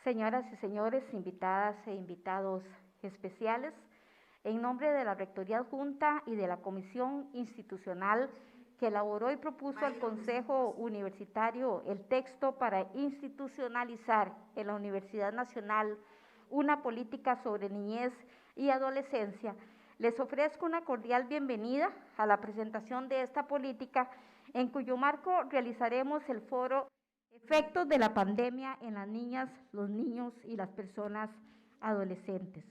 Señoras y señores, invitadas e invitados especiales, en nombre de la Rectoría Adjunta y de la Comisión Institucional que elaboró y propuso al Consejo Universitario el texto para institucionalizar en la Universidad Nacional una política sobre niñez y adolescencia, les ofrezco una cordial bienvenida a la presentación de esta política, en cuyo marco realizaremos el foro Efectos de la pandemia en las niñas, los niños y las personas adolescentes.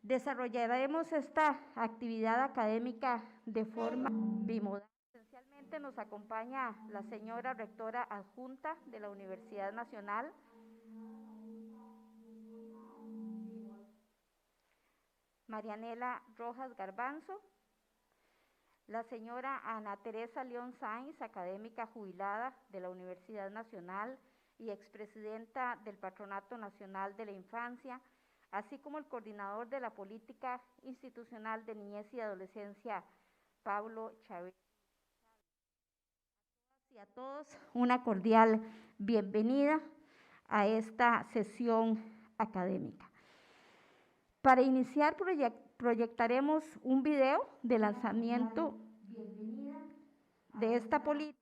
Desarrollaremos esta actividad académica de forma bimodal. Esencialmente nos acompaña la señora rectora adjunta de la Universidad Nacional, Marianela Rojas Garbanzo, la señora Ana Teresa León Sáenz, académica jubilada de la Universidad Nacional y expresidenta del Patronato Nacional de la Infancia, así como el coordinador de la Política Institucional de Niñez y Adolescencia, Pablo Chávez. A todas y a todos, una cordial bienvenida a esta sesión académica. Para iniciar, proyectaremos un video de lanzamiento de esta política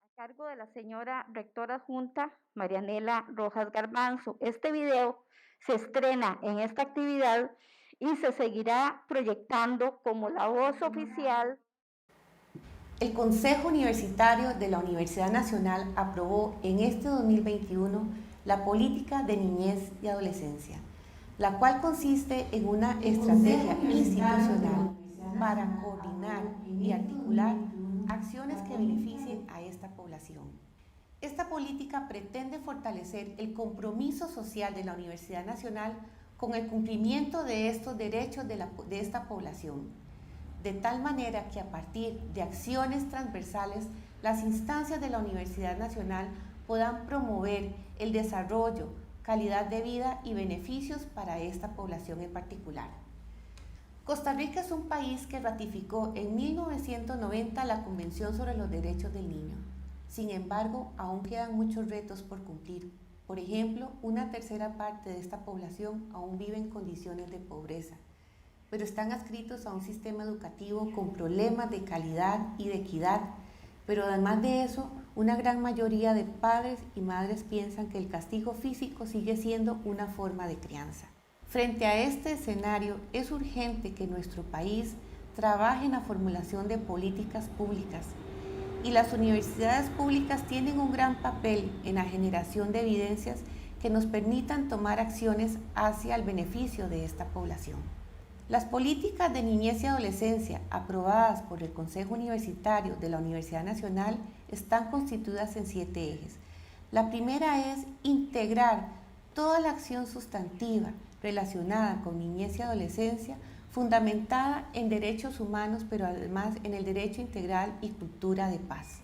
a cargo de la señora rectora adjunta Marianela Rojas Garbanzo. Este video se estrena en esta actividad y se seguirá proyectando como la voz oficial. El Consejo Universitario de la Universidad Nacional aprobó en este 2021 la Política de Niñez y Adolescencia, la cual consiste en una estrategia institucional para coordinar y articular acciones que beneficien a esta población. Esta política pretende fortalecer el compromiso social de la Universidad Nacional con el cumplimiento de estos derechos de esta población, de tal manera que a partir de acciones transversales, las instancias de la Universidad Nacional puedan promover el desarrollo, calidad de vida y beneficios para esta población en particular. Costa Rica es un país que ratificó en 1990 la Convención sobre los Derechos del Niño. Sin embargo, aún quedan muchos retos por cumplir. Por ejemplo, una tercera parte de esta población aún vive en condiciones de pobreza, pero están adscritos a un sistema educativo con problemas de calidad y de equidad. Pero además de eso, una gran mayoría de padres y madres piensan que el castigo físico sigue siendo una forma de crianza. Frente a este escenario, es urgente que nuestro país trabaje en la formulación de políticas públicas, y las universidades públicas tienen un gran papel en la generación de evidencias que nos permitan tomar acciones hacia el beneficio de esta población. Las políticas de niñez y adolescencia aprobadas por el Consejo Universitario de la Universidad Nacional están constituidas en 7 ejes. La primera es integrar toda la acción sustantiva relacionada con niñez y adolescencia, fundamentada en derechos humanos, pero además en el derecho integral y cultura de paz.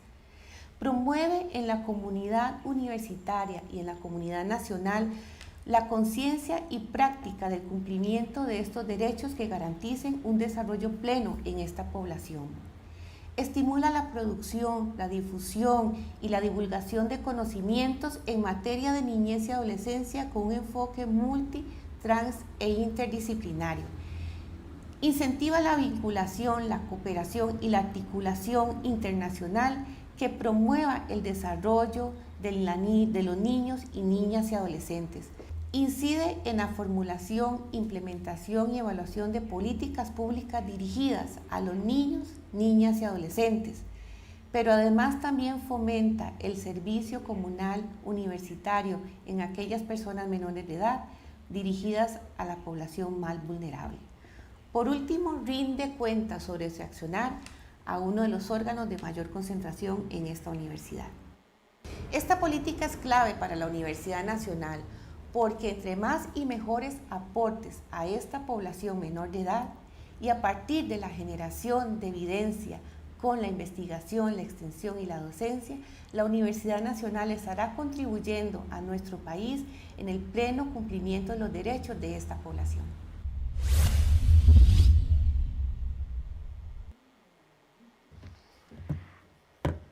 Promueve en la comunidad universitaria y en la comunidad nacional la conciencia y práctica del cumplimiento de estos derechos que garanticen un desarrollo pleno en esta población. Estimula la producción, la difusión y la divulgación de conocimientos en materia de niñez y adolescencia con un enfoque multi, trans e interdisciplinario. Incentiva la vinculación, la cooperación y la articulación internacional que promueva el desarrollo de los niños y niñas y adolescentes. Incide en la formulación, implementación y evaluación de políticas públicas dirigidas a los niños, niñas y adolescentes, pero además también fomenta el servicio comunal universitario en aquellas personas menores de edad dirigidas a la población más vulnerable. Por último, rinde cuenta sobre su accionar a uno de los órganos de mayor concentración en esta universidad. Esta política es clave para la Universidad Nacional porque entre más y mejores aportes a esta población menor de edad y a partir de la generación de evidencia con la investigación, la extensión y la docencia, la Universidad Nacional estará contribuyendo a nuestro país en el pleno cumplimiento de los derechos de esta población.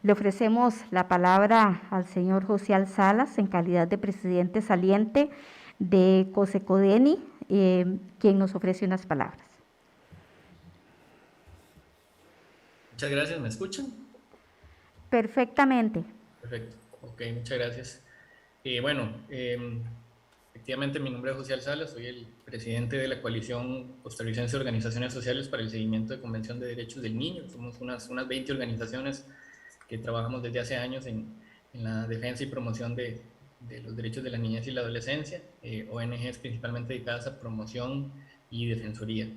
Le ofrecemos la palabra al señor José Salas en calidad de presidente saliente de COSECODENI, quien nos ofrece unas palabras. Muchas gracias, ¿me escuchan? Perfectamente. Perfecto, ok, muchas gracias. Efectivamente mi nombre es José Salas, soy el presidente de la Coalición Costarricense de Organizaciones Sociales para el Seguimiento de Convención de Derechos del Niño. Somos unas 20 organizaciones que trabajamos desde hace años en la defensa y promoción de los derechos de la niñez y la adolescencia, ONGs principalmente dedicadas a promoción y defensoría.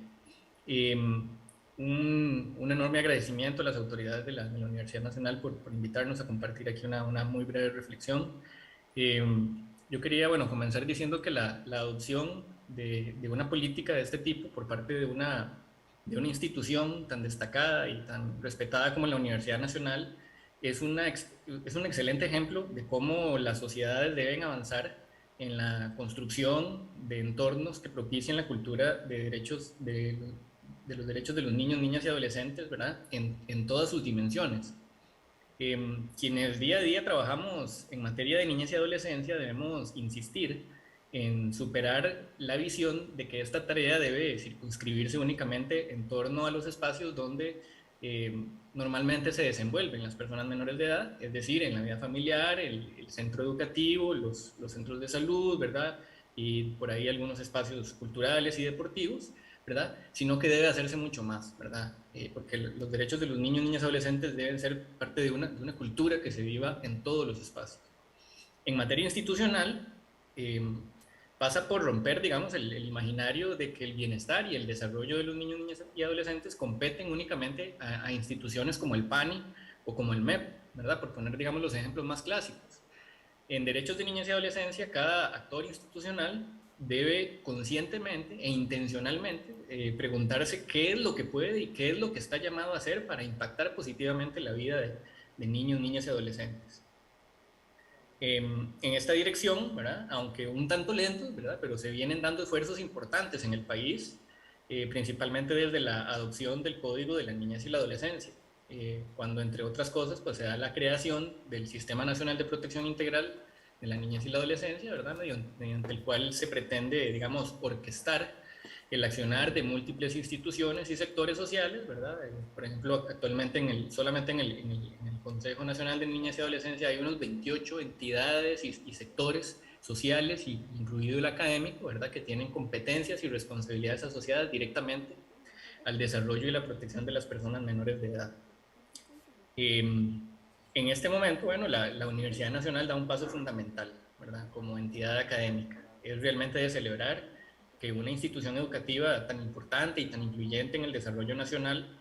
Un enorme agradecimiento a las autoridades de la Universidad Nacional por invitarnos a compartir aquí una muy breve reflexión. Yo quería comenzar diciendo que la adopción de una política de este tipo por parte de una institución tan destacada y tan respetada como la Universidad Nacional es un excelente ejemplo de cómo las sociedades deben avanzar en la construcción de entornos que propicien la cultura de derechos de los derechos de los niños, niñas y adolescentes, ¿verdad? En todas sus dimensiones. Quienes día a día trabajamos en materia de niñez y adolescencia debemos insistir en superar la visión de que esta tarea debe circunscribirse únicamente en torno a los espacios donde normalmente se desenvuelven las personas menores de edad, es decir, en la vida familiar, el centro educativo, los centros de salud, ¿verdad? Y por ahí algunos espacios culturales y deportivos, ¿verdad? Sino que debe hacerse mucho más, ¿verdad? Porque los derechos de los niños, niñas y adolescentes deben ser parte de una cultura que se viva en todos los espacios. En materia institucional, pasa por romper, digamos, el imaginario de que el bienestar y el desarrollo de los niños, niñas y adolescentes competen únicamente a instituciones como el PANI o como el MEP, ¿verdad? Por poner, digamos, los ejemplos más clásicos. En derechos de niñez y adolescencia, cada actor institucional debe conscientemente e intencionalmente preguntarse qué es lo que puede y qué es lo que está llamado a hacer para impactar positivamente la vida de niños, niñas y adolescentes. En esta dirección, ¿verdad? Aunque un tanto lentos, ¿verdad? Pero se vienen dando esfuerzos importantes en el país, principalmente desde la adopción del Código de la Niñez y la Adolescencia, cuando entre otras cosas pues, se da la creación del Sistema Nacional de Protección Integral de la Niñez y la Adolescencia, ¿verdad? Mediante el cual se pretende, digamos, orquestar el accionar de múltiples instituciones y sectores sociales, ¿verdad? Por ejemplo, actualmente solamente en el Consejo Nacional de Niñez y Adolescencia hay unos 28 entidades y sectores sociales, incluido el académico, ¿verdad? Que tienen competencias y responsabilidades asociadas directamente al desarrollo y la protección de las personas menores de edad. En este momento, la Universidad Nacional da un paso fundamental, ¿verdad? Como entidad académica. Es realmente de celebrar que una institución educativa tan importante y tan influyente en el desarrollo nacional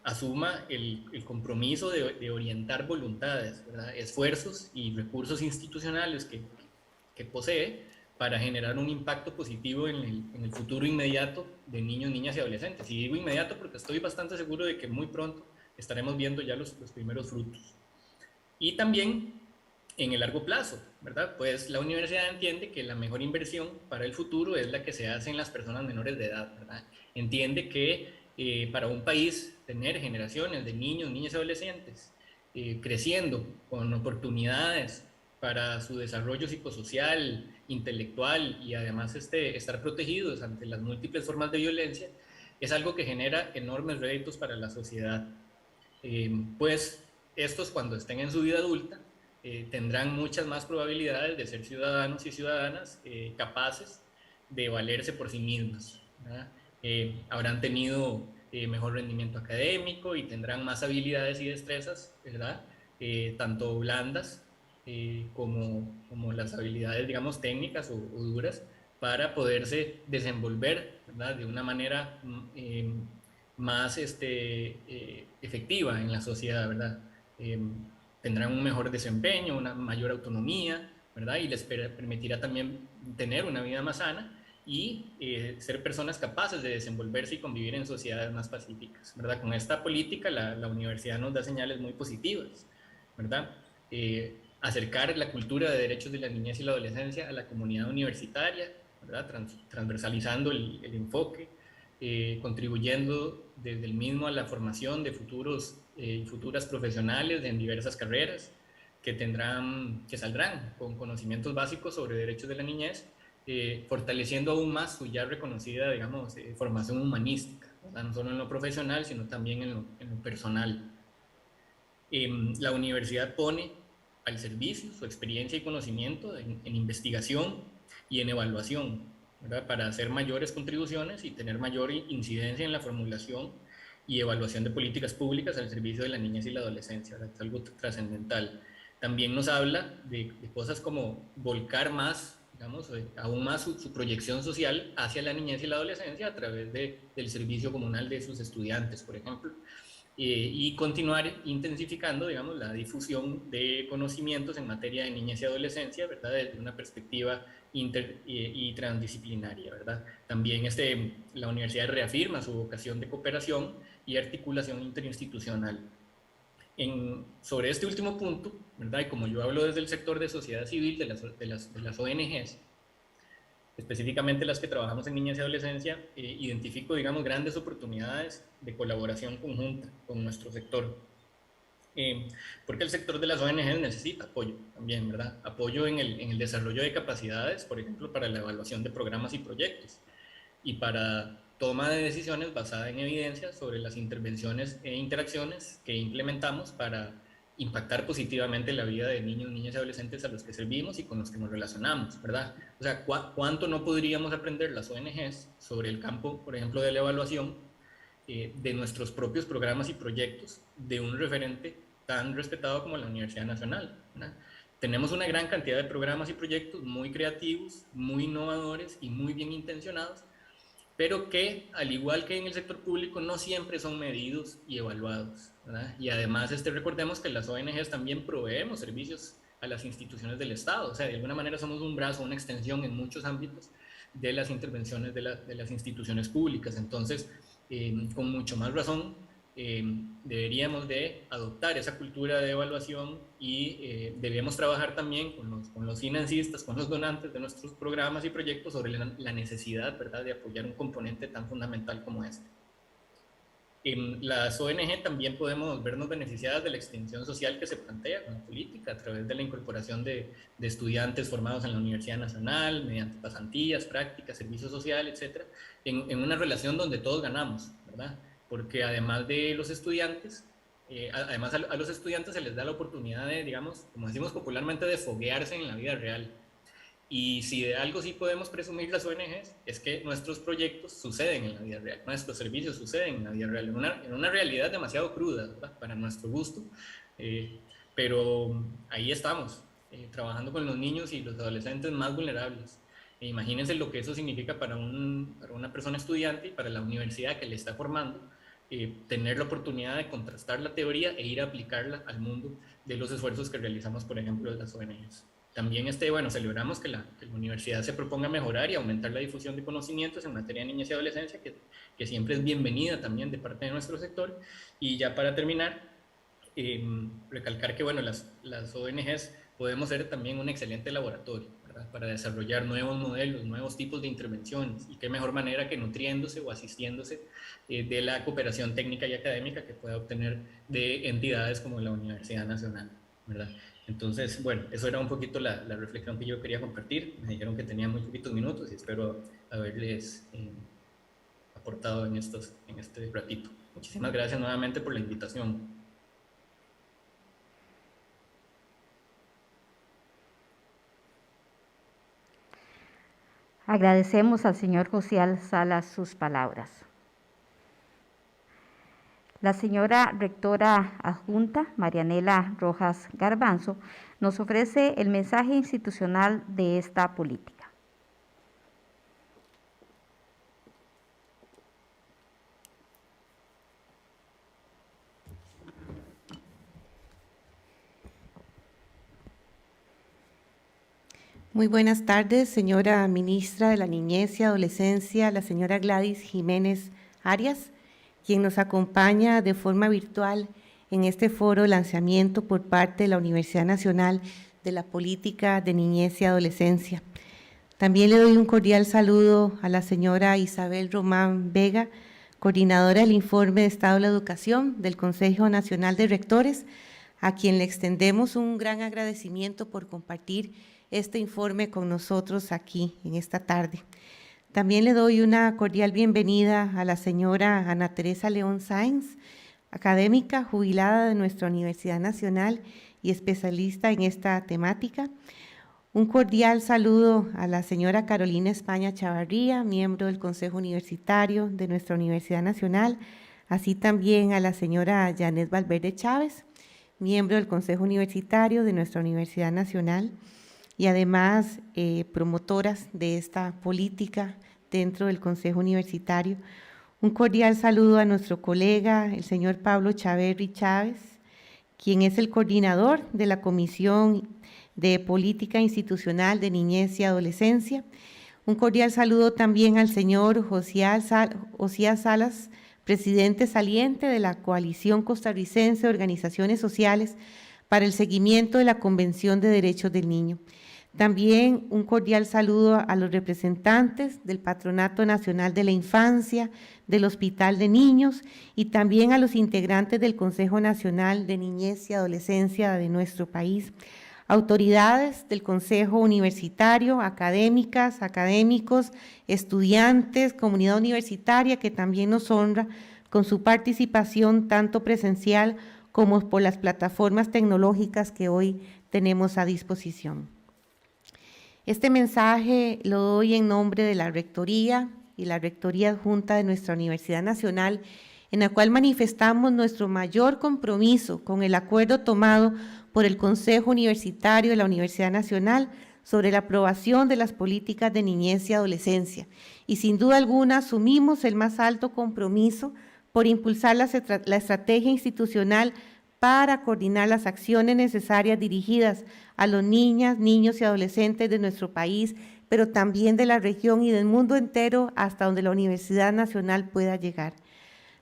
asuma el compromiso de orientar voluntades, ¿verdad? Esfuerzos y recursos institucionales que posee para generar un impacto positivo en el futuro inmediato de niños, niñas y adolescentes. Y digo inmediato porque estoy bastante seguro de que muy pronto estaremos viendo ya los primeros frutos. Y también en el largo plazo, ¿verdad? Pues la universidad entiende que la mejor inversión para el futuro es la que se hace en las personas menores de edad, ¿verdad? Entiende que para un país tener generaciones de niños, niñas y adolescentes creciendo con oportunidades para su desarrollo psicosocial, intelectual y además estar protegidos ante las múltiples formas de violencia, es algo que genera enormes réditos para la sociedad. Pues estos cuando estén en su vida adulta tendrán muchas más probabilidades de ser ciudadanos y ciudadanas capaces de valerse por sí mismos, ¿verdad? Habrán tenido mejor rendimiento académico y tendrán más habilidades y destrezas, ¿verdad? Tanto blandas como las habilidades, digamos, técnicas o duras para poderse desenvolver, ¿verdad? De una manera más efectiva en la sociedad, ¿verdad? Tendrán un mejor desempeño, una mayor autonomía, ¿verdad? Y les permitirá también tener una vida más sana y ser personas capaces de desenvolverse y convivir en sociedades más pacíficas, ¿verdad? Con esta política la universidad nos da señales muy positivas, ¿verdad? Acercar la cultura de derechos de la niñez y la adolescencia a la comunidad universitaria, ¿verdad? Transversalizando el enfoque, contribuyendo desde el mismo a la formación de futuros y futuras profesionales en diversas carreras que saldrán con conocimientos básicos sobre derechos de la niñez, fortaleciendo aún más su ya reconocida, digamos, formación humanística, ¿verdad? No solo en lo profesional, sino también en lo personal. La universidad pone al servicio su experiencia y conocimiento en investigación y en evaluación, ¿verdad? Para hacer mayores contribuciones y tener mayor incidencia en la formulación y evaluación de políticas públicas al servicio de la niñez y la adolescencia, ¿verdad? Es algo trascendental. También nos habla de cosas como volcar más, digamos, aún más su proyección social hacia la niñez y la adolescencia a través del servicio comunal de sus estudiantes, por ejemplo, y continuar intensificando, digamos, la difusión de conocimientos en materia de niñez y adolescencia, ¿verdad? Desde una perspectiva y transdisciplinaria, ¿verdad? También la universidad reafirma su vocación de cooperación y articulación interinstitucional. Sobre este último punto, ¿verdad? Y como yo hablo desde el sector de sociedad civil, de las ONGs, específicamente las que trabajamos en niñez y adolescencia, identifico, digamos, grandes oportunidades de colaboración conjunta con nuestro sector. Porque el sector de las ONGs necesita apoyo también, ¿verdad? Apoyo en el desarrollo de capacidades, por ejemplo, para la evaluación de programas y proyectos, y para toma de decisiones basada en evidencia sobre las intervenciones e interacciones que implementamos para impactar positivamente la vida de niños, niñas y adolescentes a los que servimos y con los que nos relacionamos, ¿verdad? O sea, ¿cuánto no podríamos aprender las ONGs sobre el campo, por ejemplo, de la evaluación de nuestros propios programas y proyectos de un referente tan respetado como la Universidad Nacional, ¿verdad? Tenemos una gran cantidad de programas y proyectos muy creativos, muy innovadores y muy bien intencionados, pero que, al igual que en el sector público, no siempre son medidos y evaluados, ¿verdad? Y además, recordemos que las ONGs también proveemos servicios a las instituciones del Estado, o sea, de alguna manera somos un brazo, una extensión en muchos ámbitos de las intervenciones de las instituciones públicas. Entonces, con mucho más razón, deberíamos de adoptar esa cultura de evaluación y debemos trabajar también con los financistas, con los donantes de nuestros programas y proyectos sobre la necesidad, ¿verdad?, de apoyar un componente tan fundamental como este. En las ONG también podemos vernos beneficiadas de la extensión social que se plantea con la política a través de la incorporación de estudiantes formados en la Universidad Nacional, mediante pasantías, prácticas, servicio social, etc., en una relación donde todos ganamos, ¿verdad? Porque además de los estudiantes, a los estudiantes se les da la oportunidad de, digamos, como decimos popularmente, de foguearse en la vida real. Y si de algo sí podemos presumir las ONGs, es que nuestros proyectos suceden en la vida real, nuestros servicios suceden en la vida real, en una realidad demasiado cruda, ¿verdad?, para nuestro gusto, pero ahí estamos, trabajando con los niños y los adolescentes más vulnerables. Imagínense lo que eso significa para una persona estudiante y para la universidad que le está formando, tener la oportunidad de contrastar la teoría e ir a aplicarla al mundo de los esfuerzos que realizamos, por ejemplo, de las ONGs. También celebramos que la universidad se proponga mejorar y aumentar la difusión de conocimientos en materia de niñez y adolescencia, que siempre es bienvenida también de parte de nuestro sector. Y ya para terminar, recalcar que las ONGs podemos ser también un excelente laboratorio, ¿verdad?, para desarrollar nuevos modelos, nuevos tipos de intervenciones, y qué mejor manera que nutriéndose o asistiéndose de la cooperación técnica y académica que pueda obtener de entidades como la Universidad Nacional, ¿verdad? Entonces, bueno, eso era un poquito la reflexión que yo quería compartir. Me dijeron que tenía muy poquitos minutos y espero haberles aportado en este ratito. Muchísimas gracias nuevamente por la invitación. Agradecemos al señor Josial Salas sus palabras. La señora rectora adjunta, Marianela Rojas Garbanzo, nos ofrece el mensaje institucional de esta política. Muy buenas tardes, señora ministra de la Niñez y Adolescencia, la señora Gladys Jiménez Arias, quien nos acompaña de forma virtual en este foro de lanzamiento por parte de la Universidad Nacional de la Política de Niñez y Adolescencia. También le doy un cordial saludo a la señora Isabel Román Vega, coordinadora del informe de Estado de la Educación del Consejo Nacional de Rectores, a quien le extendemos un gran agradecimiento por compartir este informe con nosotros aquí en esta tarde. También le doy una cordial bienvenida a la señora Ana Teresa León Sáenz, académica jubilada de nuestra Universidad Nacional y especialista en esta temática. Un cordial saludo a la señora Carolina España Chavarría, miembro del Consejo Universitario de nuestra Universidad Nacional, así también a la señora Janet Valverde Chávez, miembro del Consejo Universitario de nuestra Universidad Nacional y además promotoras de esta política dentro del Consejo Universitario. Un cordial saludo a nuestro colega, el señor Pablo Chaverri Chávez, quien es el coordinador de la Comisión de Política Institucional de Niñez y Adolescencia. Un cordial saludo también al señor Josías Salas, presidente saliente de la Coalición Costarricense de Organizaciones Sociales para el Seguimiento de la Convención de Derechos del Niño. También un cordial saludo a los representantes del Patronato Nacional de la Infancia, del Hospital de Niños y también a los integrantes del Consejo Nacional de Niñez y Adolescencia de nuestro país, autoridades del Consejo Universitario, académicas, académicos, estudiantes, comunidad universitaria que también nos honra con su participación tanto presencial como por las plataformas tecnológicas que hoy tenemos a disposición. Este mensaje lo doy en nombre de la Rectoría y la Rectoría Adjunta de nuestra Universidad Nacional, en la cual manifestamos nuestro mayor compromiso con el acuerdo tomado por el Consejo Universitario de la Universidad Nacional sobre la aprobación de las políticas de niñez y adolescencia. Y sin duda alguna asumimos el más alto compromiso por impulsar la estrategia institucional para coordinar las acciones necesarias dirigidas a los niñas, niños y adolescentes de nuestro país, pero también de la región y del mundo entero hasta donde la Universidad Nacional pueda llegar.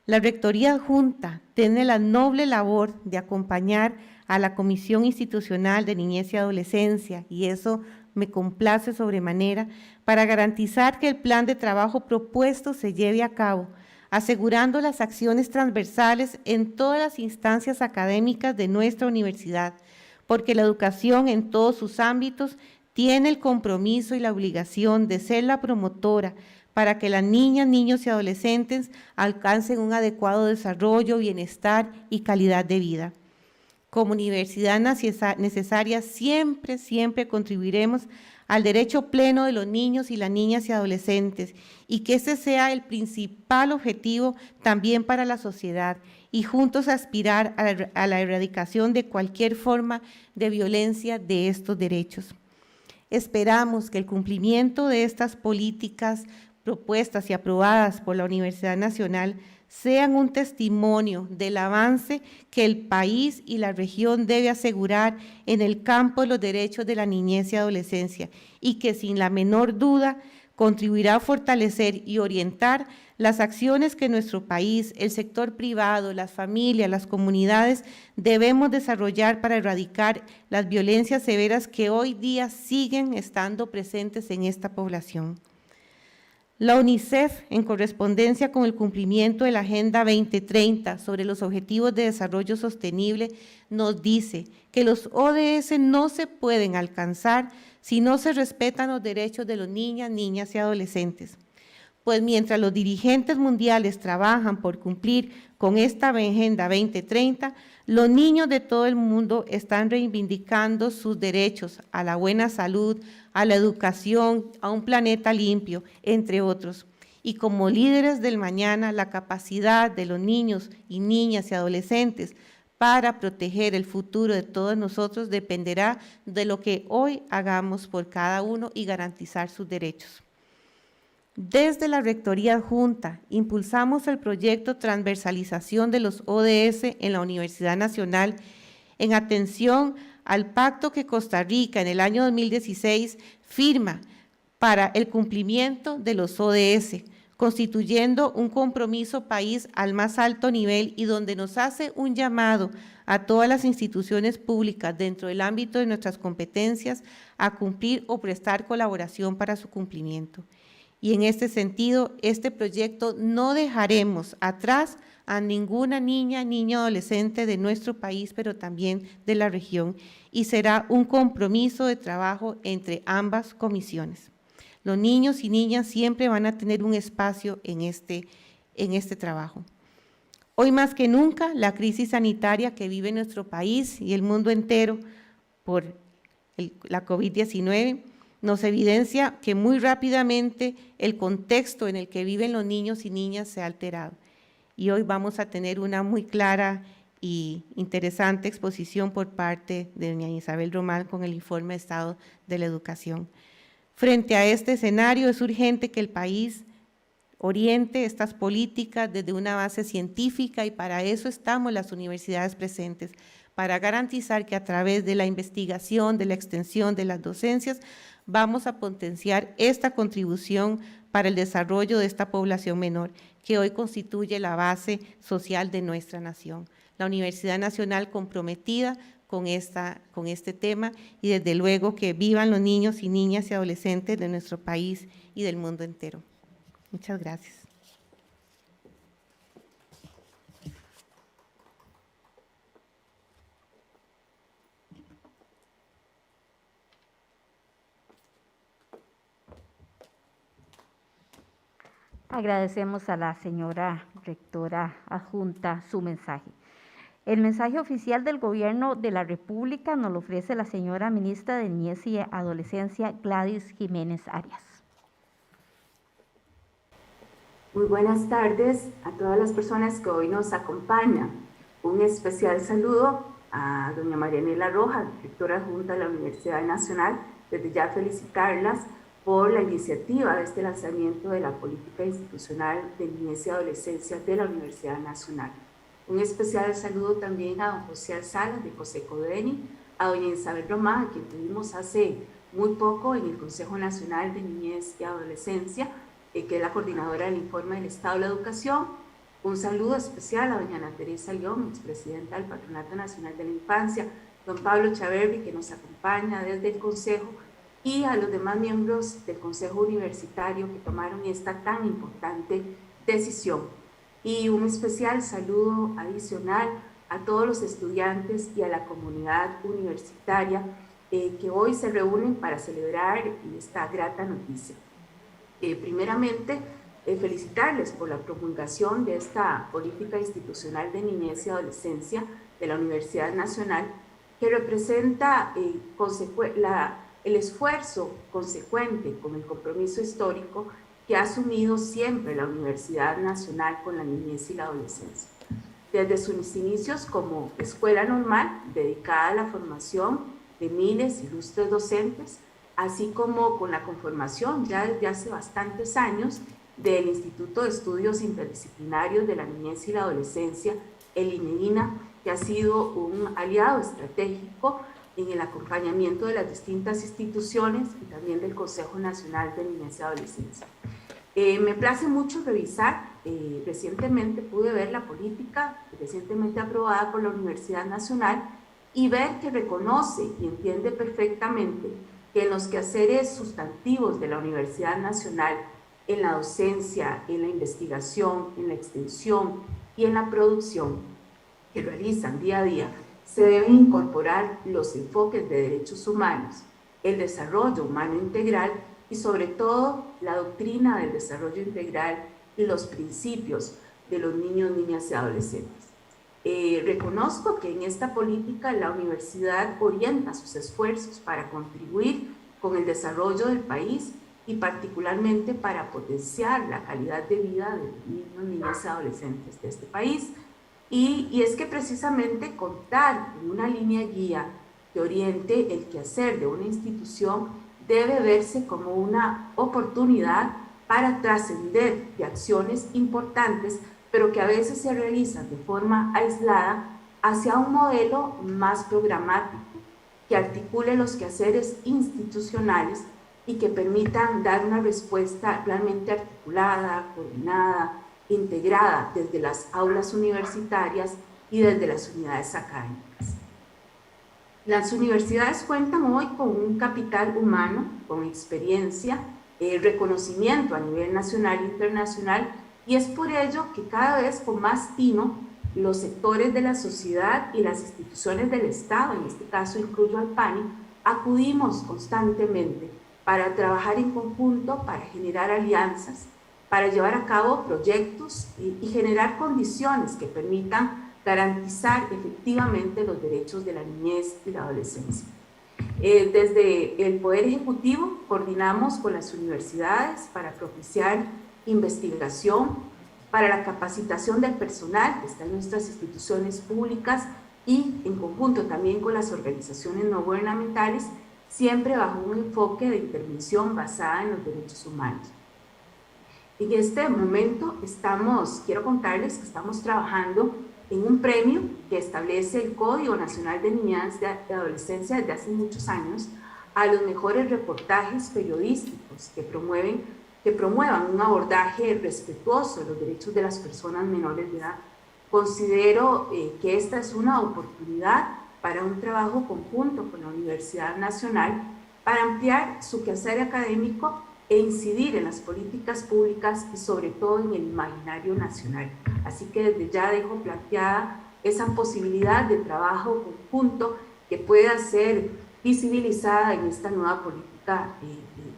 La Rectoría Adjunta tiene la noble labor de acompañar a la Comisión Institucional de Niñez y Adolescencia, y eso me complace sobremanera, para garantizar que el plan de trabajo propuesto se lleve a cabo, asegurando las acciones transversales en todas las instancias académicas de nuestra universidad, porque la educación en todos sus ámbitos tiene el compromiso y la obligación de ser la promotora para que las niñas, niños y adolescentes alcancen un adecuado desarrollo, bienestar y calidad de vida. Como universidad necesaria, siempre contribuiremos al derecho pleno de los niños y las niñas y adolescentes, y que ese sea el principal objetivo también para la sociedad, y juntos aspirar a la erradicación de cualquier forma de violencia de estos derechos. Esperamos que el cumplimiento de estas políticas propuestas y aprobadas por la Universidad Nacional sean un testimonio del avance que el país y la región debe asegurar en el campo de los derechos de la niñez y adolescencia, y que sin la menor duda contribuirá a fortalecer y orientar las acciones que nuestro país, el sector privado, las familias, las comunidades debemos desarrollar para erradicar las violencias severas que hoy día siguen estando presentes en esta población. La UNICEF, en correspondencia con el cumplimiento de la Agenda 2030 sobre los Objetivos de Desarrollo Sostenible, nos dice que los ODS no se pueden alcanzar si no se respetan los derechos de los niñas, niñas y adolescentes. Pues mientras los dirigentes mundiales trabajan por cumplir con esta Agenda 2030, los niños de todo el mundo están reivindicando sus derechos a la buena salud, a la educación, a un planeta limpio, entre otros. Y como líderes del mañana, la capacidad de los niños y niñas y adolescentes para proteger el futuro de todos nosotros dependerá de lo que hoy hagamos por cada uno y garantizar sus derechos. Desde la Rectoría Adjunta impulsamos el proyecto Transversalización de los ODS en la Universidad Nacional en atención al pacto que Costa Rica en el año 2016 firma para el cumplimiento de los ODS, constituyendo un compromiso país al más alto nivel y donde nos hace un llamado a todas las instituciones públicas dentro del ámbito de nuestras competencias a cumplir o prestar colaboración para su cumplimiento. Y en este sentido, este proyecto no dejaremos atrás a ninguna niña, niño, adolescente de nuestro país, pero también de la región, y será un compromiso de trabajo entre ambas comisiones. Los niños y niñas siempre van a tener un espacio en este trabajo. Hoy más que nunca, la crisis sanitaria que vive nuestro país y el mundo entero por la COVID-19 nos evidencia que muy rápidamente el contexto en el que viven los niños y niñas se ha alterado. Y hoy vamos a tener una muy clara y interesante exposición por parte de doña Isabel Román con el informe de Estado de la Educación. Frente a este escenario, es urgente que el país oriente estas políticas desde una base científica, y para eso estamos las universidades presentes, para garantizar que a través de la investigación, de la extensión, de las docencias, vamos a potenciar esta contribución para el desarrollo de esta población menor, que hoy constituye la base social de nuestra nación. La Universidad Nacional comprometida con este tema, y desde luego que vivan los niños y niñas y adolescentes de nuestro país y del mundo entero. Muchas gracias. Agradecemos a la señora rectora adjunta su mensaje. El mensaje oficial del Gobierno de la República nos lo ofrece la señora ministra de Niñez y Adolescencia, Gladys Jiménez Arias. Muy buenas tardes a todas las personas que hoy nos acompañan. Un especial saludo a doña Marianela Rojas, directora adjunta de la Universidad Nacional. Desde ya felicitarlas por la iniciativa de este lanzamiento de la política institucional de niñez y adolescencia de la Universidad Nacional. Un especial saludo también a don José Alzala de COSECODENI, a doña Isabel Román, a quien tuvimos hace muy poco en el Consejo Nacional de Niñez y Adolescencia, que es la coordinadora del informe del Estado de la Educación. Un saludo especial a doña Ana Teresa León, expresidenta del Patronato Nacional de la Infancia, don Pablo Chaverri, que nos acompaña desde el Consejo, y a los demás miembros del Consejo Universitario que tomaron esta tan importante decisión. Y un especial saludo adicional a todos los estudiantes y a la comunidad universitaria que hoy se reúnen para celebrar esta grata noticia. Primeramente, felicitarles por la promulgación de esta política institucional de niñez y adolescencia de la Universidad Nacional, que representa el esfuerzo consecuente con el compromiso histórico que ha asumido siempre la Universidad Nacional con la niñez y la adolescencia. Desde sus inicios como escuela normal, dedicada a la formación de miles de ilustres docentes, así como con la conformación ya desde hace bastantes años del Instituto de Estudios Interdisciplinarios de la Niñez y la Adolescencia, el INEDINA, que ha sido un aliado estratégico en el acompañamiento de las distintas instituciones y también del Consejo Nacional de Niñez y Adolescencia. Me place mucho revisar, recientemente pude ver la política recientemente aprobada por la Universidad Nacional y ver que reconoce y entiende perfectamente que en los quehaceres sustantivos de la Universidad Nacional, en la docencia, en la investigación, en la extensión y en la producción que realizan día a día, se deben incorporar los enfoques de derechos humanos, el desarrollo humano integral y sobre todo la doctrina del desarrollo integral y los principios de los niños, niñas y adolescentes. Reconozco que en esta política la universidad orienta sus esfuerzos para contribuir con el desarrollo del país y particularmente para potenciar la calidad de vida de los niños, niñas y adolescentes de este país. Y es que precisamente contar con una línea guía que oriente el quehacer de una institución debe verse como una oportunidad para trascender de acciones importantes, pero que a veces se realizan de forma aislada, hacia un modelo más programático, que articule los quehaceres institucionales y que permitan dar una respuesta realmente articulada, coordinada, integrada desde las aulas universitarias y desde las unidades académicas. Las universidades cuentan hoy con un capital humano, con experiencia reconocimiento a nivel nacional e internacional, y es por ello que cada vez con más tino los sectores de la sociedad y las instituciones del Estado, en este caso incluyo al PANI, acudimos constantemente para trabajar en conjunto, para generar alianzas, para llevar a cabo proyectos y generar condiciones que permitan garantizar efectivamente los derechos de la niñez y la adolescencia. Desde el Poder Ejecutivo coordinamos con las universidades para propiciar investigación, para la capacitación del personal que está en nuestras instituciones públicas y en conjunto también con las organizaciones no gubernamentales, siempre bajo un enfoque de intervención basada en los derechos humanos. En este momento quiero contarles que estamos trabajando en un premio que establece el Código Nacional de Niñez y Adolescencia desde hace muchos años a los mejores reportajes periodísticos que promuevan un abordaje respetuoso de los derechos de las personas menores de edad. Considero que esta es una oportunidad para un trabajo conjunto con la Universidad Nacional para ampliar su quehacer académico e incidir en las políticas públicas y sobre todo en el imaginario nacional. Así que desde ya dejo planteada esa posibilidad de trabajo conjunto que pueda ser visibilizada en esta nueva política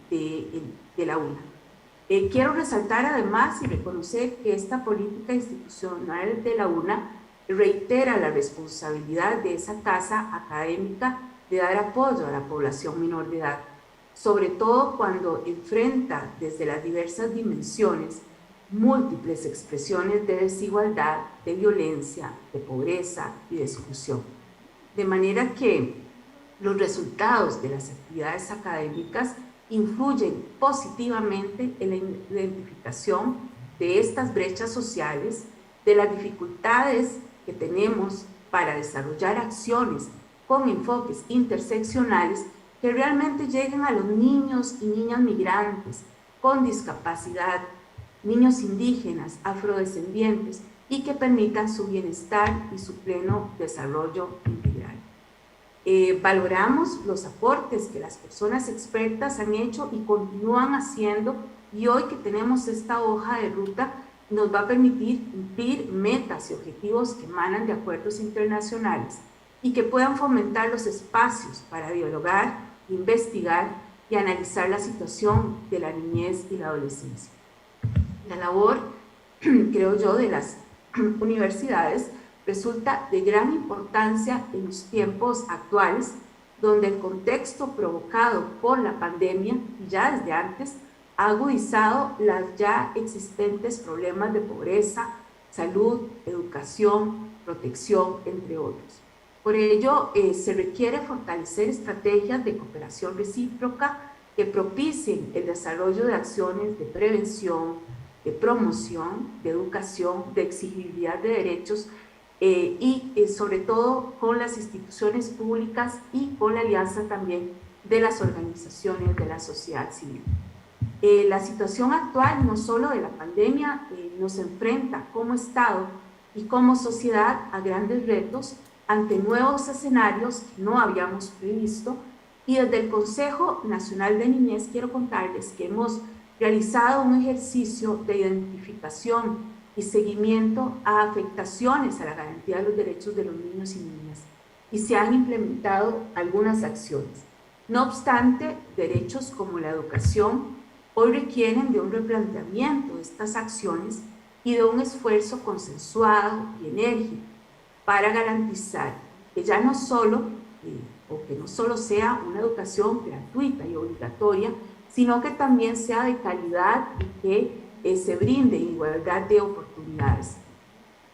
de la UNA. Quiero resaltar además y reconocer que esta política institucional de la UNA reitera la responsabilidad de esa casa académica de dar apoyo a la población menor de edad, sobre todo cuando enfrenta desde las diversas dimensiones múltiples expresiones de desigualdad, de violencia, de pobreza y de exclusión. De manera que los resultados de las actividades académicas influyen positivamente en la identificación de estas brechas sociales, de las dificultades que tenemos para desarrollar acciones con enfoques interseccionales que realmente lleguen a los niños y niñas migrantes con discapacidad, niños indígenas, afrodescendientes y que permitan su bienestar y su pleno desarrollo integral. Valoramos los aportes que las personas expertas han hecho y continúan haciendo, y hoy que tenemos esta hoja de ruta nos va a permitir cumplir metas y objetivos que emanan de acuerdos internacionales y que puedan fomentar los espacios para dialogar, investigar y analizar la situación de la niñez y la adolescencia. La labor, creo yo, de las universidades resulta de gran importancia en los tiempos actuales, donde el contexto provocado por la pandemia, y ya desde antes, ha agudizado los ya existentes problemas de pobreza, salud, educación, protección, entre otros. Por ello, se requiere fortalecer estrategias de cooperación recíproca que propicien el desarrollo de acciones de prevención, de promoción, de educación, de exigibilidad de derechos y sobre todo con las instituciones públicas y con la alianza también de las organizaciones de la sociedad civil. La situación actual, no solo de la pandemia, nos enfrenta como Estado y como sociedad a grandes retos ante nuevos escenarios que no habíamos previsto, y desde el Consejo Nacional de Niñez quiero contarles que hemos realizado un ejercicio de identificación y seguimiento a afectaciones a la garantía de los derechos de los niños y niñas, y se han implementado algunas acciones. No obstante, derechos como la educación hoy requieren de un replanteamiento de estas acciones y de un esfuerzo consensuado y enérgico para garantizar que ya no solo, o que no solo sea una educación gratuita y obligatoria, sino que también sea de calidad y que se brinde igualdad de oportunidades.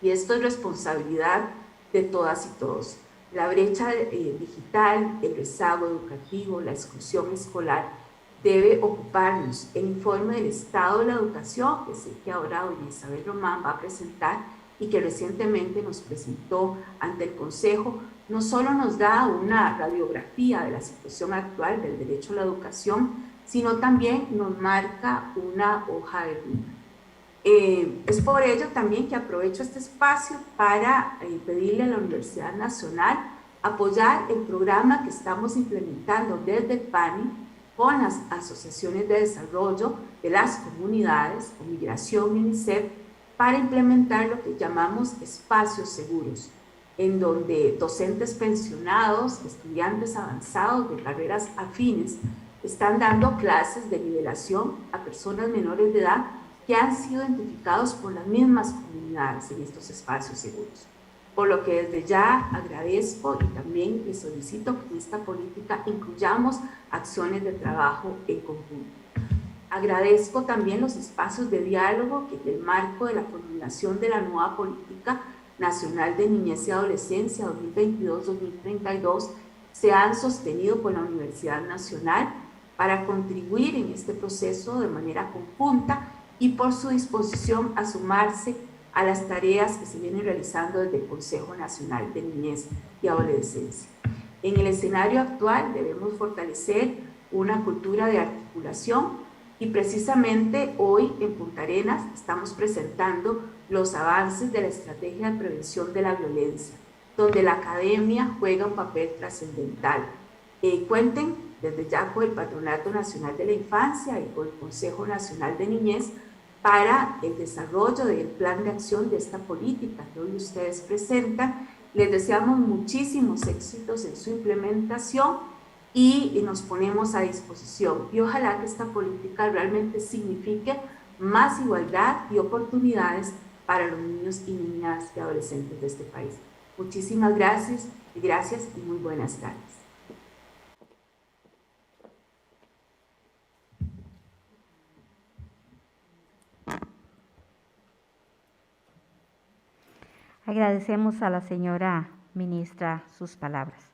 Y esto es responsabilidad de todas y todos. La brecha digital, el rezago educativo, la exclusión escolar debe ocuparnos. El informe del estado de la educación, que sé que ahora doña Isabel Román va a presentar y que recientemente nos presentó ante el Consejo, no solo nos da una radiografía de la situación actual del derecho a la educación, sino también nos marca una hoja de ruta. Es por ello también que aprovecho este espacio para pedirle a la Universidad Nacional apoyar el programa que estamos implementando desde el PANI con las asociaciones de desarrollo de las comunidades, con Migración y UNICEF, para implementar lo que llamamos espacios seguros, en donde docentes pensionados, estudiantes avanzados de carreras afines, están dando clases de nivelación a personas menores de edad que han sido identificados por las mismas comunidades en estos espacios seguros. Por lo que desde ya agradezco y también les solicito que en esta política incluyamos acciones de trabajo en conjunto. Agradezco también los espacios de diálogo que en el marco de la formulación de la nueva Política Nacional de Niñez y Adolescencia 2022-2032 se han sostenido por la Universidad Nacional para contribuir en este proceso de manera conjunta y por su disposición a sumarse a las tareas que se vienen realizando desde el Consejo Nacional de Niñez y Adolescencia. En el escenario actual debemos fortalecer una cultura de articulación y precisamente hoy en Punta Arenas estamos presentando los avances de la Estrategia de Prevención de la Violencia, donde la academia juega un papel trascendental. Cuenten desde ya con el Patronato Nacional de la Infancia y con el Consejo Nacional de Niñez para el desarrollo del plan de acción de esta política que hoy ustedes presentan. Les deseamos muchísimos éxitos en su implementación y nos ponemos a disposición. Y ojalá que esta política realmente signifique más igualdad y oportunidades para los niños y niñas y adolescentes de este país. Muchísimas gracias y muy buenas tardes. Agradecemos a la señora ministra sus palabras.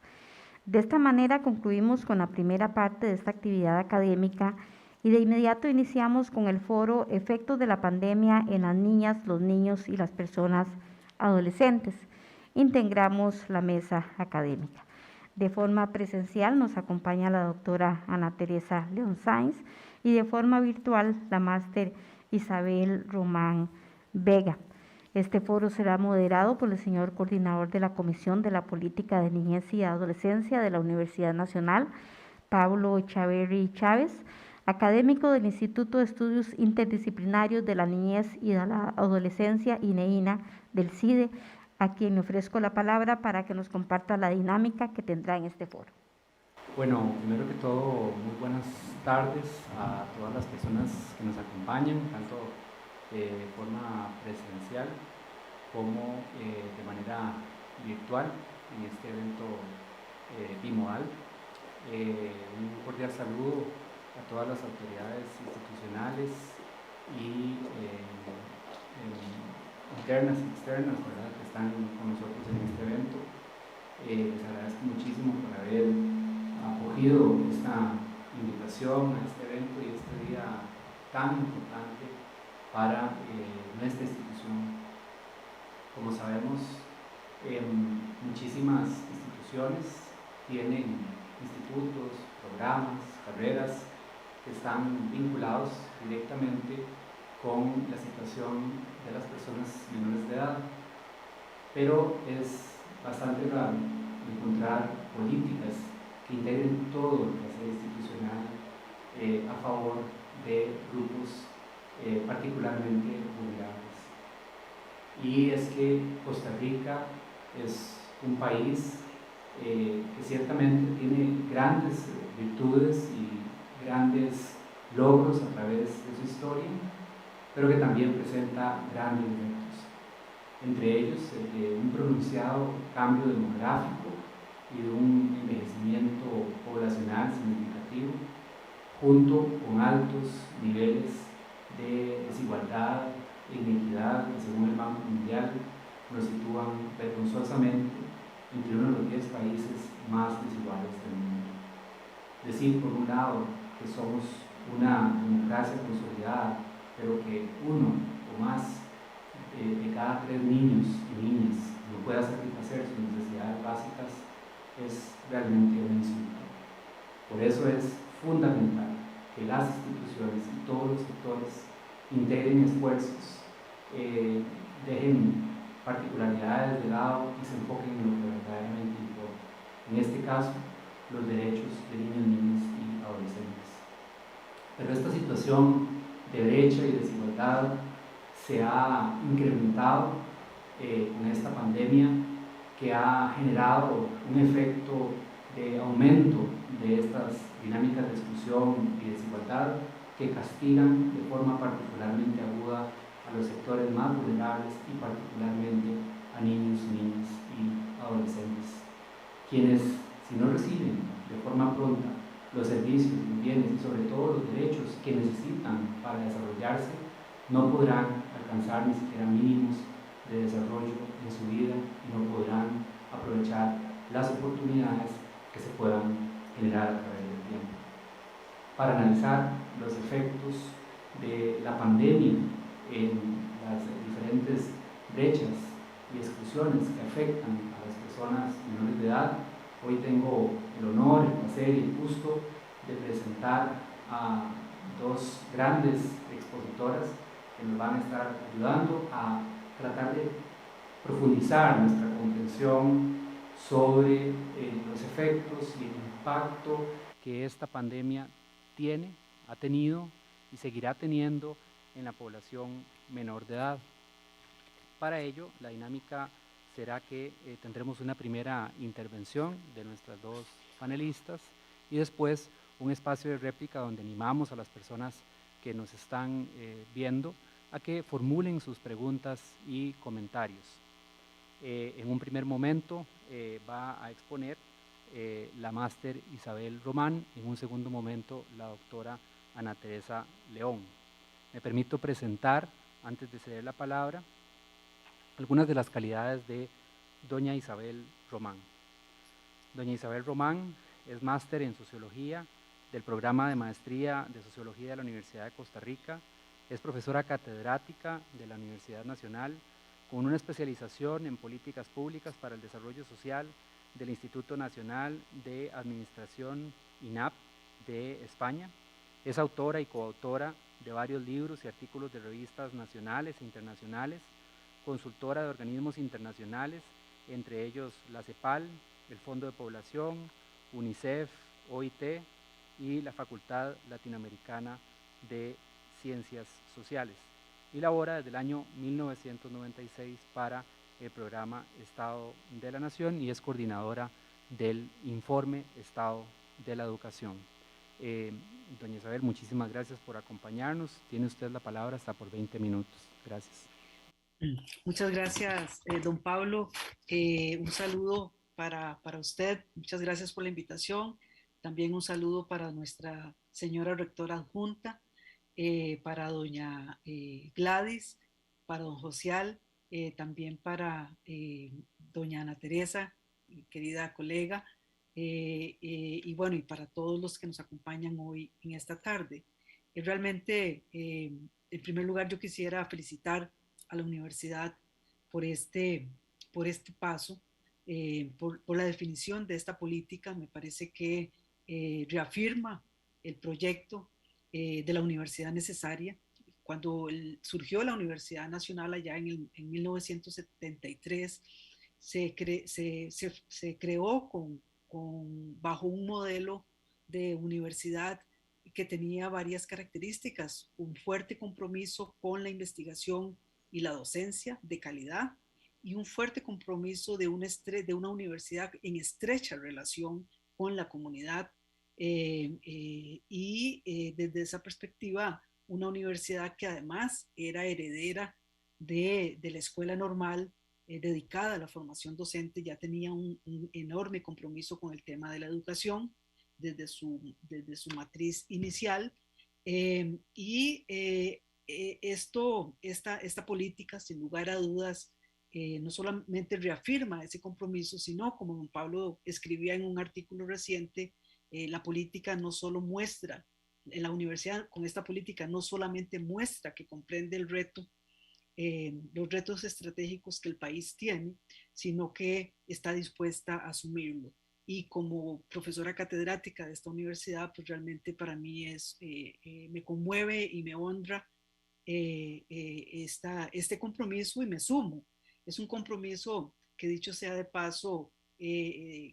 De esta manera concluimos con la primera parte de esta actividad académica y de inmediato iniciamos con el foro Efectos de la pandemia en las niñas, los niños y las personas adolescentes. Integramos la mesa académica. De forma presencial nos acompaña la doctora Ana Teresa León Sáenz y de forma virtual la máster Isabel Román Vega. Este foro será moderado por el señor coordinador de la Comisión de la Política de Niñez y Adolescencia de la Universidad Nacional, Pablo Echaverri Chávez, académico del Instituto de Estudios Interdisciplinarios de la Niñez y de la Adolescencia, INEINA, del CIDE, a quien le ofrezco la palabra para que nos comparta la dinámica que tendrá en este foro. Bueno, primero que todo, muy buenas tardes a todas las personas que nos acompañan, tanto de forma presencial como de manera virtual en este evento bimodal. Un cordial saludo a todas las autoridades institucionales y internas y externas, ¿verdad?, que están con nosotros en este evento. Les agradezco muchísimo por haber acogido esta invitación a este evento y este día tan importante para nuestra institución. Como sabemos, muchísimas instituciones tienen institutos, programas, carreras que están vinculados directamente con la situación de las personas menores de edad, pero es bastante raro encontrar políticas que integren todo el quehacer institucional a favor de grupos particularmente vulnerables. Y es que Costa Rica es un país que ciertamente tiene grandes virtudes y grandes logros a través de su historia, pero que también presenta grandes retos, entre ellos el de un pronunciado cambio demográfico y de un envejecimiento poblacional significativo, junto con altos niveles de desigualdad e inequidad que, según el Banco Mundial, nos sitúan vergonzosamente entre uno de los 10 países más desiguales del mundo. Decir, por un lado, que somos una democracia consolidada, pero que uno o más de cada 3 niños y niñas no pueda satisfacer sus necesidades básicas es realmente un insulto. Por eso es fundamental que las instituciones y todos los sectores integren esfuerzos, dejen particularidades de lado y se enfoquen en lo que verdaderamente importa. En este caso, los derechos de niños, niñas y adolescentes. Pero esta situación de brecha y desigualdad se ha incrementado con esta pandemia, que ha generado un efecto de aumento de estas dinámicas de exclusión y desigualdad que castigan de forma particularmente aguda a los sectores más vulnerables y particularmente a niños, niñas y adolescentes, quienes, si no reciben de forma pronta los servicios, los bienes y sobre todo los derechos que necesitan para desarrollarse, no podrán alcanzar ni siquiera mínimos de desarrollo en su vida y no podrán aprovechar las oportunidades que se puedan generar a través del tiempo. Para analizar los efectos de la pandemia en las diferentes brechas y exclusiones que afectan a las personas menores de edad, hoy tengo el honor, el placer y el gusto de presentar a dos grandes expositoras que nos van a estar ayudando a tratar de profundizar nuestra comprensión sobre los efectos y el impacto que esta pandemia ha tenido y seguirá teniendo en la población menor de edad. Para ello, la dinámica será que tendremos una primera intervención de nuestras dos panelistas y después un espacio de réplica donde animamos a las personas que nos están viendo a que formulen sus preguntas y comentarios. En un primer momento va a exponer la máster Isabel Román, en un segundo momento la doctora Ana Teresa León. Me permito presentar, antes de ceder la palabra, algunas de las calidades de doña Isabel Román. Doña Isabel Román es máster en Sociología del programa de Maestría de Sociología de la Universidad de Costa Rica, es profesora catedrática de la Universidad Nacional, con una especialización en Políticas Públicas para el Desarrollo Social del Instituto Nacional de Administración INAP de España. Es autora y coautora de varios libros y artículos de revistas nacionales e internacionales, consultora de organismos internacionales, entre ellos la CEPAL, el Fondo de Población, UNICEF, OIT y la Facultad Latinoamericana de Ciencias Sociales. Y labora desde el año 1996 para el programa Estado de la Nación y es coordinadora del informe Estado de la Educación. Doña Isabel, muchísimas gracias por acompañarnos. Tiene usted la palabra hasta por 20 minutos. Gracias. Muchas gracias, don Pablo. Un saludo para usted. Muchas gracias por la invitación. También un saludo para nuestra señora rectora adjunta, para doña Gladys, para don Josial, también para doña Ana Teresa, querida colega, y bueno, y para todos los que nos acompañan hoy en esta tarde. Realmente, en primer lugar, yo quisiera felicitar a la universidad por este paso, por la definición de esta política. Me parece que reafirma el proyecto de la universidad necesaria. Cuando surgió la Universidad Nacional allá en 1973, se creó bajo un modelo de universidad que tenía varias características: un fuerte compromiso con la investigación y la docencia de calidad, y un fuerte compromiso de una universidad en estrecha relación con la comunidad, desde esa perspectiva, una universidad que además era heredera de la escuela normal, dedicada a la formación docente, ya tenía un enorme compromiso con el tema de la educación desde su matriz inicial, esta política, sin lugar a dudas, no solamente reafirma ese compromiso, sino, como don Pablo escribía en un artículo reciente, la política no solo muestra, en la universidad con esta política no solamente muestra que comprende el reto, los retos estratégicos que el país tiene, sino que está dispuesta a asumirlo. Y como profesora catedrática de esta universidad, pues realmente para mí me conmueve y me honra este compromiso, y me sumo. Es un compromiso que, dicho sea de paso,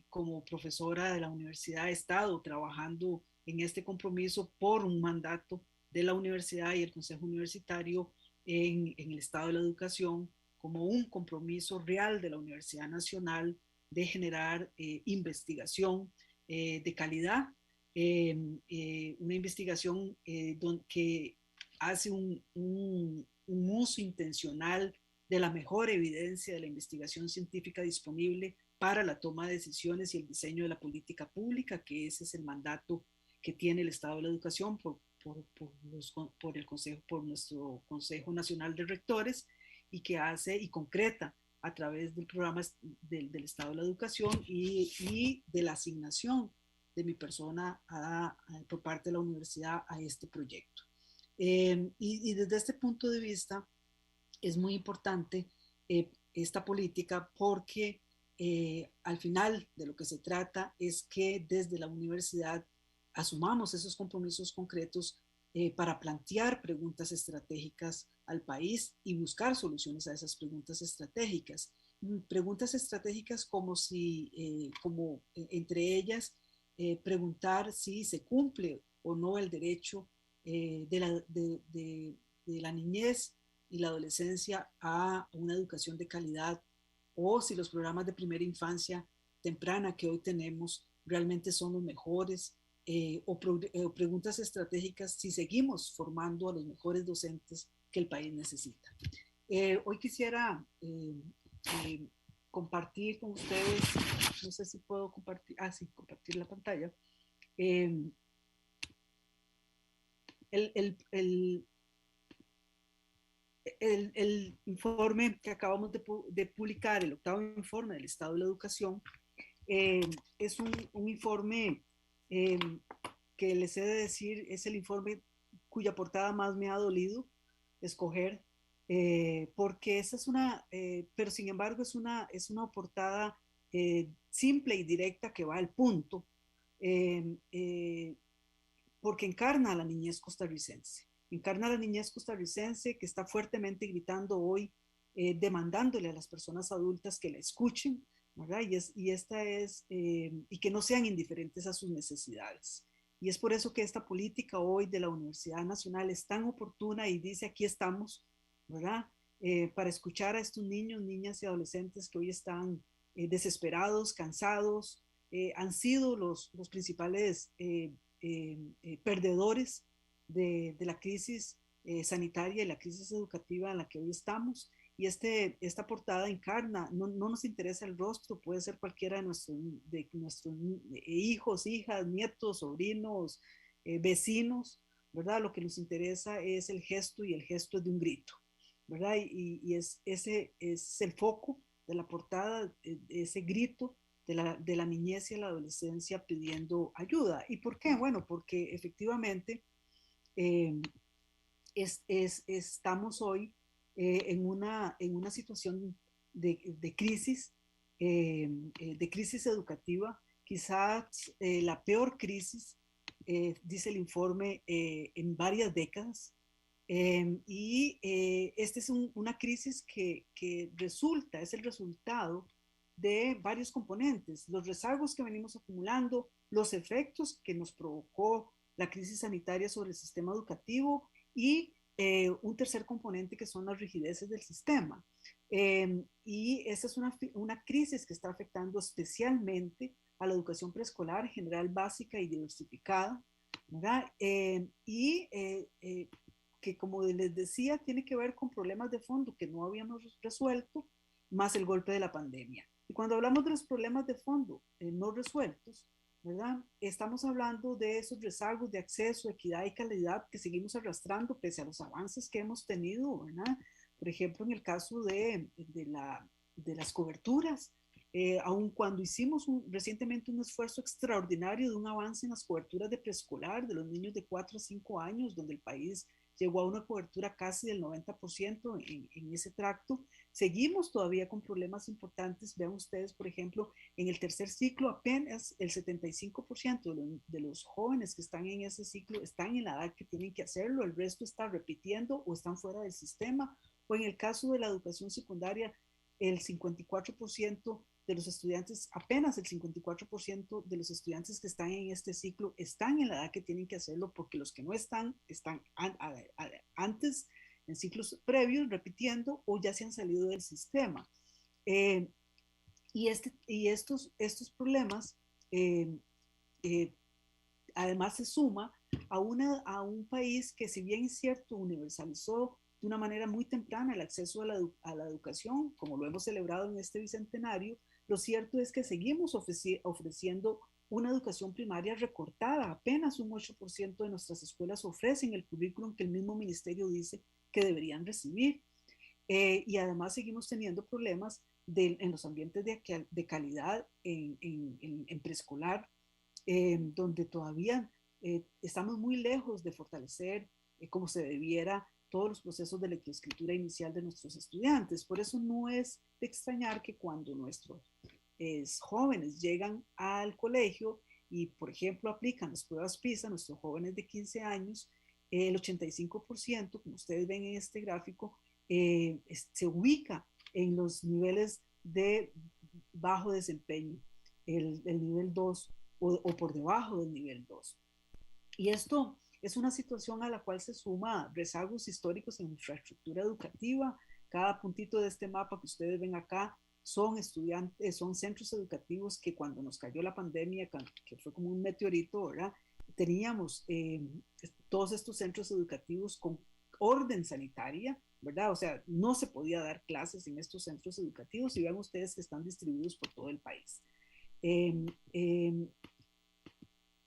como profesora de la universidad he estado trabajando en este compromiso por un mandato de la universidad y el Consejo Universitario en el Estado de la Educación, como un compromiso real de la Universidad Nacional de generar investigación de calidad, una investigación que hace un uso intencional de la mejor evidencia de la investigación científica disponible para la toma de decisiones y el diseño de la política pública, que ese es el mandato que tiene el Estado de la Educación por nuestro Consejo Nacional de Rectores, y que hace y concreta a través del programa del Estado de la Educación y de la asignación de mi persona por parte de la universidad a este proyecto. Y desde este punto de vista es muy importante esta política porque al final de lo que se trata es que desde la universidad asumamos esos compromisos concretos para plantear preguntas estratégicas al país y buscar soluciones a esas preguntas estratégicas. Preguntas estratégicas como entre ellas, preguntar si se cumple o no el derecho de la niñez y la adolescencia a una educación de calidad, o si los programas de primera infancia temprana que hoy tenemos realmente son los mejores, o preguntas estratégicas si seguimos formando a los mejores docentes que el país necesita. Hoy quisiera compartir con ustedes, no sé si puedo compartir, sí, compartir la pantalla. El informe que acabamos de publicar, el 8º informe del Estado de la Educación, es un informe que les he de decir, es el informe cuya portada más me ha dolido escoger, porque esa es pero sin embargo es una portada simple y directa que va al punto, porque encarna a la niñez costarricense. Encarna a la niñez costarricense que está fuertemente gritando hoy, demandándole a las personas adultas que la escuchen, ¿verdad? Y que no sean indiferentes a sus necesidades. Y es por eso que esta política hoy de la Universidad Nacional es tan oportuna y dice: aquí estamos, ¿verdad? Para escuchar a estos niños, niñas y adolescentes que hoy están desesperados, cansados, han sido los principales perdedores de la crisis sanitaria y la crisis educativa en la que hoy estamos. Y esta portada encarna, no nos interesa el rostro, puede ser cualquiera de nuestros hijos, hijas, nietos, sobrinos, vecinos, ¿verdad? Lo que nos interesa es el gesto, y el gesto es de un grito, ¿verdad? Ese es el foco de la portada, ese grito de la niñez y la adolescencia pidiendo ayuda. ¿Y por qué? Bueno, porque efectivamente estamos hoy en una situación de crisis educativa, quizás la peor crisis, dice el informe, en varias décadas. Esta es una crisis que es el resultado de varios componentes: los rezagos que venimos acumulando, los efectos que nos provocó la crisis sanitaria sobre el sistema educativo, y un tercer componente que son las rigideces del sistema. Y esta es una crisis que está afectando especialmente a la educación preescolar, general, básica y diversificada, ¿verdad? Que, como les decía, tiene que ver con problemas de fondo que no habíamos resuelto, más el golpe de la pandemia. Y cuando hablamos de los problemas de fondo no resueltos, ¿verdad? Estamos hablando de esos rezagos de acceso, equidad y calidad que seguimos arrastrando pese a los avances que hemos tenido, ¿verdad? Por ejemplo, en el caso de las coberturas, aun cuando hicimos recientemente un esfuerzo extraordinario de un avance en las coberturas de preescolar de los niños de 4 a 5 años, donde el país llegó a una cobertura casi del 90% en ese tracto, seguimos todavía con problemas importantes. Vean ustedes, por ejemplo, en el tercer ciclo apenas el 75% de los jóvenes que están en ese ciclo están en la edad que tienen que hacerlo, el resto está repitiendo o están fuera del sistema. O en el caso de la educación secundaria, el 54% de los estudiantes, apenas el 54% de los estudiantes que están en este ciclo están en la edad que tienen que hacerlo, porque los que no están, están antes en ciclos previos repitiendo o ya se han salido del sistema. Y estos problemas además se suma a un país que, si bien es cierto, universalizó de una manera muy temprana el acceso a la educación, como lo hemos celebrado en este bicentenario. Lo cierto es que seguimos ofreciendo una educación primaria recortada. Apenas un 8% de nuestras escuelas ofrecen el currículum que el mismo ministerio dice que deberían recibir. Y además seguimos teniendo problemas en los ambientes de calidad en preescolar, donde todavía estamos muy lejos de fortalecer como se debiera todos los procesos de lectoescritura inicial de nuestros estudiantes. Por eso no es de extrañar que cuando nuestros jóvenes llegan al colegio y, por ejemplo, aplican las pruebas PISA, nuestros jóvenes de 15 años, el 85%, como ustedes ven en este gráfico, se ubica en los niveles de bajo desempeño, el nivel 2 o por debajo del nivel 2. Y esto es una situación a la cual se suma rezagos históricos en infraestructura educativa. Cada puntito de este mapa que ustedes ven acá son centros educativos que, cuando nos cayó la pandemia, que fue como un meteorito, ¿verdad? Teníamos todos estos centros educativos con orden sanitaria, ¿verdad? O sea, no se podía dar clases en estos centros educativos, y vean ustedes que están distribuidos por todo el país.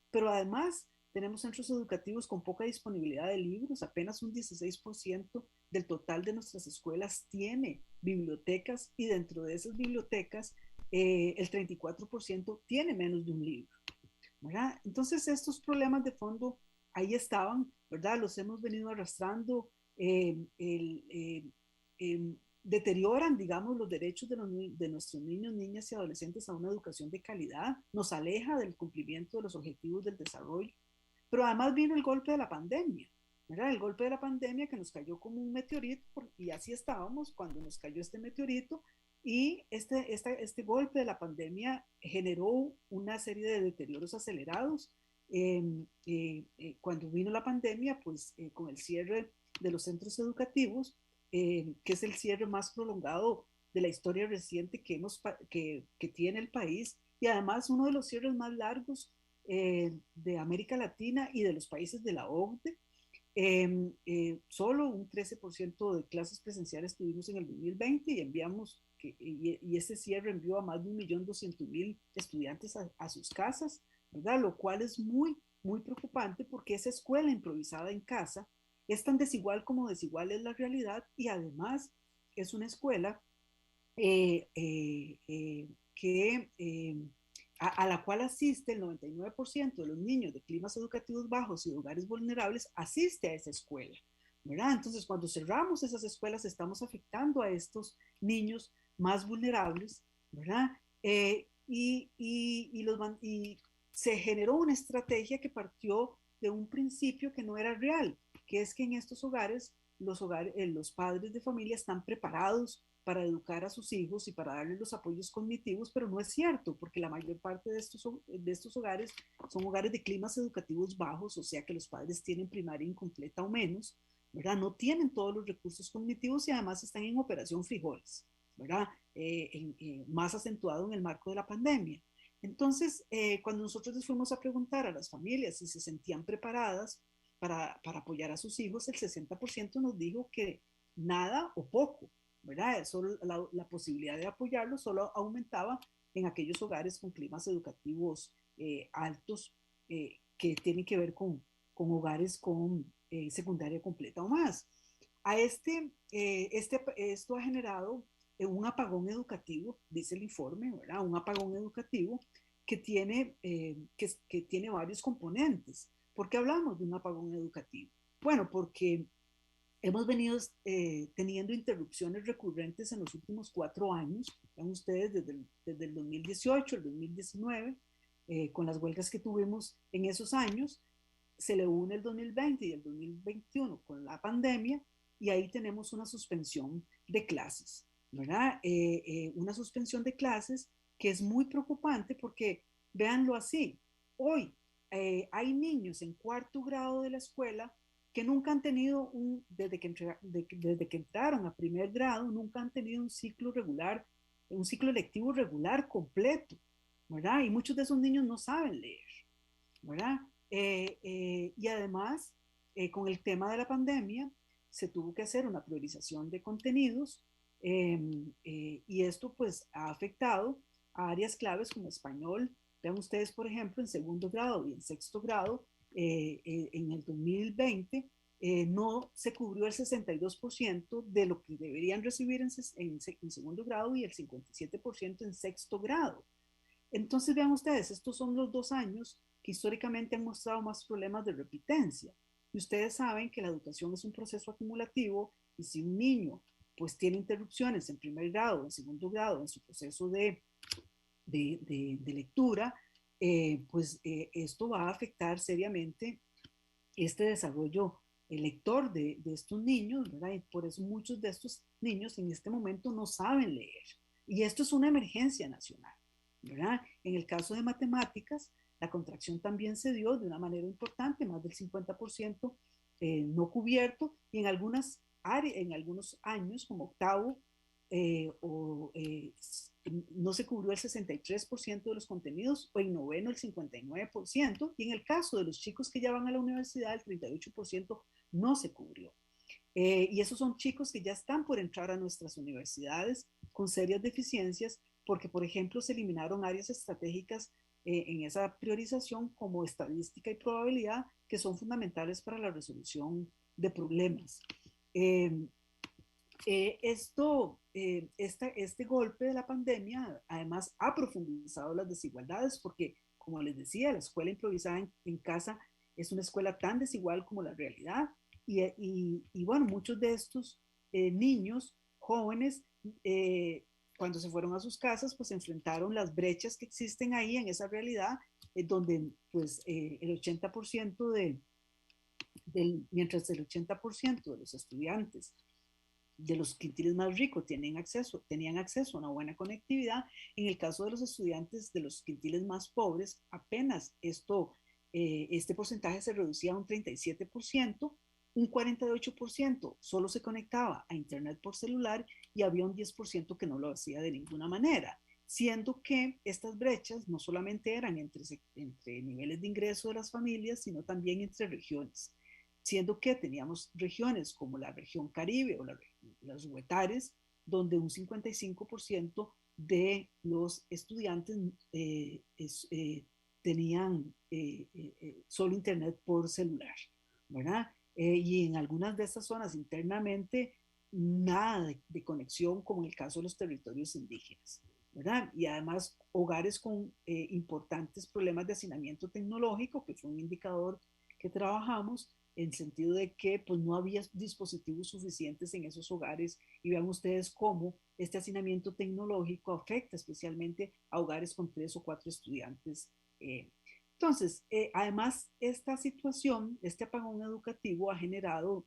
Pero además tenemos centros educativos con poca disponibilidad de libros. Apenas un 16% del total de nuestras escuelas tiene bibliotecas, y dentro de esas bibliotecas el 34% tiene menos de un libro, ¿verdad? Entonces estos problemas de fondo ahí estaban, ¿verdad? Los hemos venido arrastrando. Deterioran, digamos, los derechos de nuestros niños, niñas y adolescentes a una educación de calidad, nos aleja del cumplimiento de los objetivos del desarrollo. Pero además vino el golpe de la pandemia, ¿verdad? El golpe de la pandemia que nos cayó como un meteorito, y así estábamos cuando nos cayó este meteorito, y este golpe de la pandemia generó una serie de deterioros acelerados. Cuando vino la pandemia, pues con el cierre de los centros educativos, que es el cierre más prolongado de la historia reciente que tiene el país, y además uno de los cierres más largos de América Latina y de los países de la OCDE. Solo un 13% de clases presenciales tuvimos en el 2020, y ese cierre envió a más de 1.200.000 estudiantes a sus casas, ¿verdad? Lo cual es muy, muy preocupante, porque esa escuela improvisada en casa es tan desigual como desigual es la realidad, y además es una escuela a la cual asiste el 99% de los niños de climas educativos bajos y de hogares vulnerables, asiste a esa escuela, ¿verdad? Entonces, cuando cerramos esas escuelas, estamos afectando a estos niños más vulnerables, ¿verdad? Y se generó una estrategia que partió de un principio que no era real, que es que en estos hogares, los padres de familia están preparados para educar a sus hijos y para darles los apoyos cognitivos, pero no es cierto, porque la mayor parte de estos hogares son hogares de climas educativos bajos, o sea que los padres tienen primaria incompleta o menos, ¿verdad? No tienen todos los recursos cognitivos, y además están en operación frijoles, ¿verdad? Más acentuado en el marco de la pandemia. Entonces, cuando nosotros les fuimos a preguntar a las familias si se sentían preparadas para apoyar a sus hijos, el 60% nos dijo que nada o poco, ¿verdad? Solo la posibilidad de apoyarlos solo aumentaba en aquellos hogares con climas educativos altos, que tienen que ver con hogares con secundaria completa o más. Esto ha generado un apagón educativo, dice el informe, ¿verdad? Un apagón educativo que tiene varios componentes. ¿Por qué hablamos de un apagón educativo? Bueno, porque hemos venido teniendo interrupciones recurrentes en los últimos 4 años, vean ustedes, desde el 2018, el 2019, con las huelgas que tuvimos en esos años. Se le une el 2020 y el 2021 con la pandemia, y ahí tenemos una suspensión de clases, ¿verdad? Una suspensión de clases que es muy preocupante porque, véanlo así, hoy hay niños en cuarto grado de la escuela que nunca han tenido desde que entraron a primer grado, nunca han tenido un ciclo regular, un ciclo lectivo regular completo, ¿verdad? Y muchos de esos niños no saben leer, ¿verdad? Y además, con el tema de la pandemia, se tuvo que hacer una priorización de contenidos y esto pues ha afectado a áreas claves como español. Vean ustedes, por ejemplo, en segundo grado y en sexto grado, en el 2020 no se cubrió el 62% de lo que deberían recibir en segundo grado y el 57% en sexto grado. Entonces, vean ustedes, estos son los 2 años que históricamente han mostrado más problemas de repitencia. Y ustedes saben que la educación es un proceso acumulativo y si un niño pues tiene interrupciones en primer grado, en segundo grado, en su proceso de lectura, esto va a afectar seriamente este desarrollo lector de estos niños, ¿verdad? Y por eso muchos de estos niños en este momento no saben leer. Y esto es una emergencia nacional, ¿verdad? En el caso de matemáticas, la contracción también se dio de una manera importante, más del 50% no cubierto, y en algunas áreas, en algunos años, como octavo, no se cubrió el 63% de los contenidos, o en noveno el 59%, y en el caso de los chicos que ya van a la universidad, el 38% no se cubrió. Y esos son chicos que ya están por entrar a nuestras universidades con serias deficiencias, porque, por ejemplo, se eliminaron áreas estratégicas en esa priorización como estadística y probabilidad, que son fundamentales para la resolución de problemas. Este golpe de la pandemia además ha profundizado las desigualdades porque, como les decía, la escuela improvisada en casa es una escuela tan desigual como la realidad y bueno, muchos de estos niños jóvenes, cuando se fueron a sus casas, pues enfrentaron las brechas que existen ahí en esa realidad, donde pues el 80% mientras el 80% de los estudiantes de los quintiles más ricos tenían acceso a una buena conectividad. En el caso de los estudiantes de los quintiles más pobres, apenas este porcentaje se reducía a un 37%, un 48% solo se conectaba a Internet por celular y había un 10% que no lo hacía de ninguna manera, siendo que estas brechas no solamente eran entre niveles de ingreso de las familias, sino también entre regiones, siendo que teníamos regiones como la región Caribe o los huetares, donde un 55% de los estudiantes tenían solo Internet por celular, ¿verdad? Y en algunas de estas zonas internamente, nada de conexión, como en el caso de los territorios indígenas, ¿verdad? Y además, hogares con importantes problemas de hacinamiento tecnológico, que fue un indicador que trabajamos, en sentido de que pues, no había dispositivos suficientes en esos hogares y vean ustedes cómo este hacinamiento tecnológico afecta especialmente a hogares con 3 o 4 estudiantes. Entonces, además, esta situación, este apagón educativo ha generado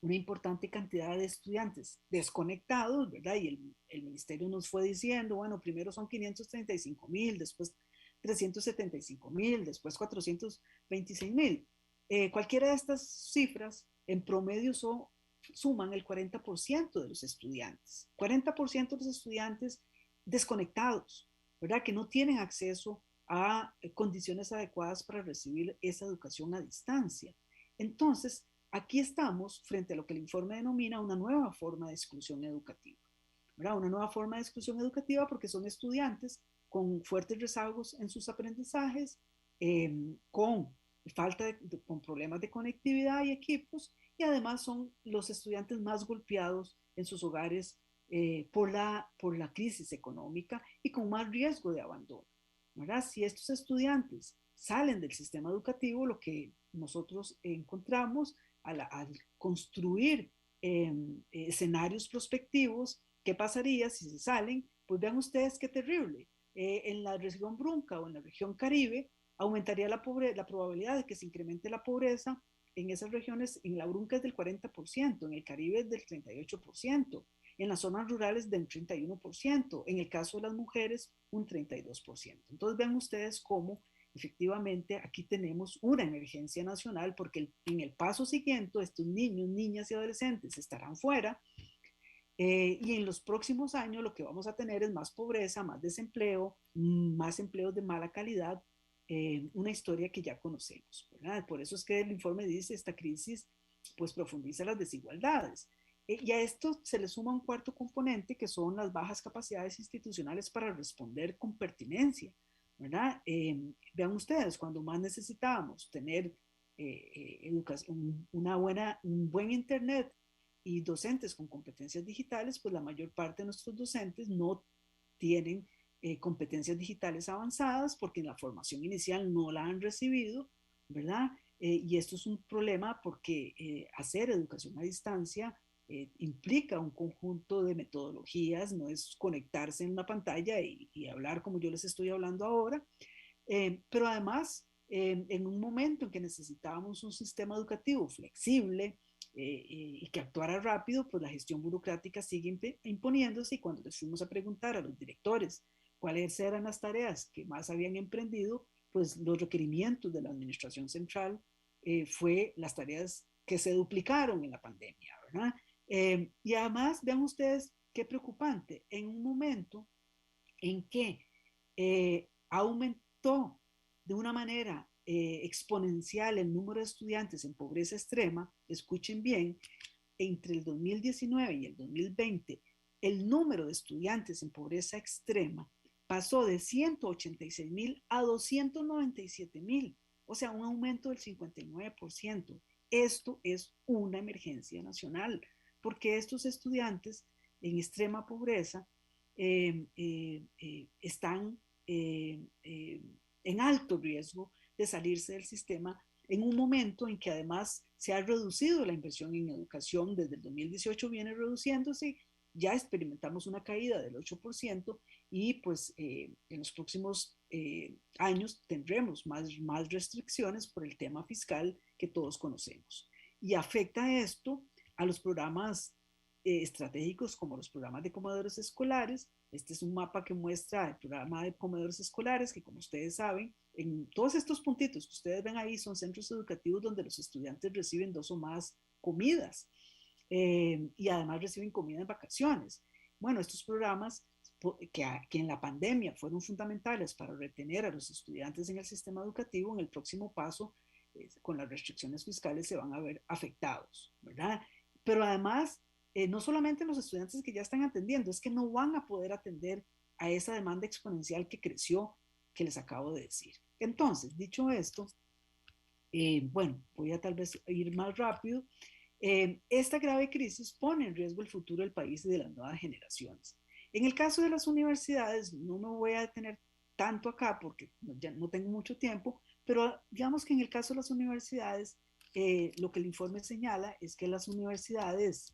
una importante cantidad de estudiantes desconectados, ¿verdad? Y el ministerio nos fue diciendo, bueno, primero son 535,000, después 375,000, después 426,000. Cualquiera de estas cifras en promedio suman el 40% de los estudiantes, 40% de los estudiantes desconectados, ¿verdad? Que no tienen acceso a condiciones adecuadas para recibir esa educación a distancia. Entonces, aquí estamos frente a lo que el informe denomina una nueva forma de exclusión educativa, ¿verdad? Una nueva forma de exclusión educativa porque son estudiantes con fuertes rezagos en sus aprendizajes, con con problemas de conectividad y equipos, y además son los estudiantes más golpeados en sus hogares por la crisis económica y con más riesgo de abandono, ¿verdad? Si estos estudiantes salen del sistema educativo, lo que nosotros encontramos al construir escenarios prospectivos, ¿qué pasaría si se salen? Pues vean ustedes qué terrible. En la región Brunca o en la región Caribe, aumentaría la probabilidad de que se incremente la pobreza en esas regiones. En la Brunca es del 40%, en el Caribe es del 38%, en las zonas rurales de un 31%, en el caso de las mujeres un 32%. Entonces vean ustedes cómo efectivamente aquí tenemos una emergencia nacional porque en el paso siguiente estos niños, niñas y adolescentes estarán fuera y en los próximos años lo que vamos a tener es más pobreza, más desempleo, más empleos de mala calidad, una historia que ya conocemos, ¿verdad? Por eso es que el informe dice esta crisis pues profundiza las desigualdades. Y a esto se le suma un cuarto componente que son las bajas capacidades institucionales para responder con pertinencia, ¿verdad? Vean ustedes, cuando más necesitábamos tener educación, un buen internet y docentes con competencias digitales, pues la mayor parte de nuestros docentes no tienen competencias digitales avanzadas porque en la formación inicial no la han recibido, ¿verdad? Y esto es un problema porque hacer educación a distancia implica un conjunto de metodologías, no es conectarse en una pantalla y hablar como yo les estoy hablando ahora, pero además en un momento en que necesitábamos un sistema educativo flexible y que actuara rápido, pues la gestión burocrática sigue imponiéndose y cuando les fuimos a preguntar a los directores cuáles eran las tareas que más habían emprendido, pues los requerimientos de la administración central fue las tareas que se duplicaron en la pandemia, ¿verdad? Y además, vean ustedes qué preocupante, en un momento en que aumentó de una manera exponencial el número de estudiantes en pobreza extrema, escuchen bien, entre el 2019 y el 2020, el número de estudiantes en pobreza extrema pasó de 186,000 a 297,000, o sea, un aumento del 59%. Esto es una emergencia nacional, porque estos estudiantes en extrema pobreza están en alto riesgo de salirse del sistema en un momento en que además se ha reducido la inversión en educación, desde el 2018 viene reduciéndose, ya experimentamos una caída del 8% y pues en los próximos años tendremos más restricciones por el tema fiscal que todos conocemos. Y afecta esto a los programas estratégicos como los programas de comedores escolares. Este es un mapa que muestra el programa de comedores escolares, que como ustedes saben, en todos estos puntitos que ustedes ven ahí son centros educativos donde los estudiantes reciben 2 o más comidas y además reciben comida en vacaciones. Bueno, estos programas que en la pandemia fueron fundamentales para retener a los estudiantes en el sistema educativo, en el próximo paso, con las restricciones fiscales, se van a ver afectados, ¿verdad? Pero además, no solamente los estudiantes que ya están atendiendo, es que no van a poder atender a esa demanda exponencial que creció, que les acabo de decir. Entonces, dicho esto, bueno, voy a tal vez ir más rápido. Esta grave crisis pone en riesgo el futuro del país y de las nuevas generaciones. En el caso de las universidades, no me voy a detener tanto acá porque ya no tengo mucho tiempo, pero digamos que en el caso de las universidades, lo que el informe señala es que las universidades,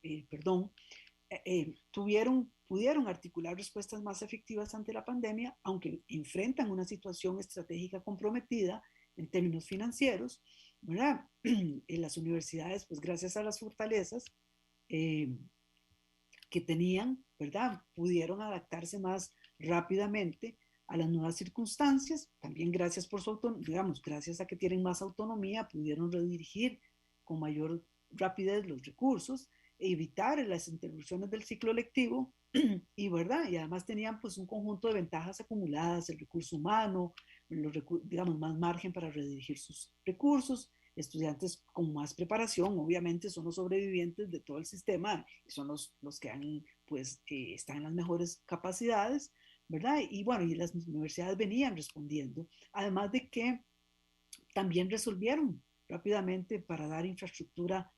pudieron articular respuestas más efectivas ante la pandemia, aunque enfrentan una situación estratégica comprometida en términos financieros, ¿verdad? En las universidades, pues gracias a las fortalezas que tenían, ¿verdad? Pudieron adaptarse más rápidamente a las nuevas circunstancias, también gracias por su autonomía, digamos, gracias a que tienen más autonomía, pudieron redirigir con mayor rapidez los recursos, evitar las interrupciones del ciclo lectivo y, ¿verdad? Y además tenían pues un conjunto de ventajas acumuladas, el recurso humano, digamos, más margen para redirigir sus recursos, estudiantes con más preparación, obviamente son los sobrevivientes de todo el sistema, son los que han, pues, están en las mejores capacidades, ¿verdad? Y bueno, y las universidades venían respondiendo, además de que también resolvieron rápidamente para dar infraestructura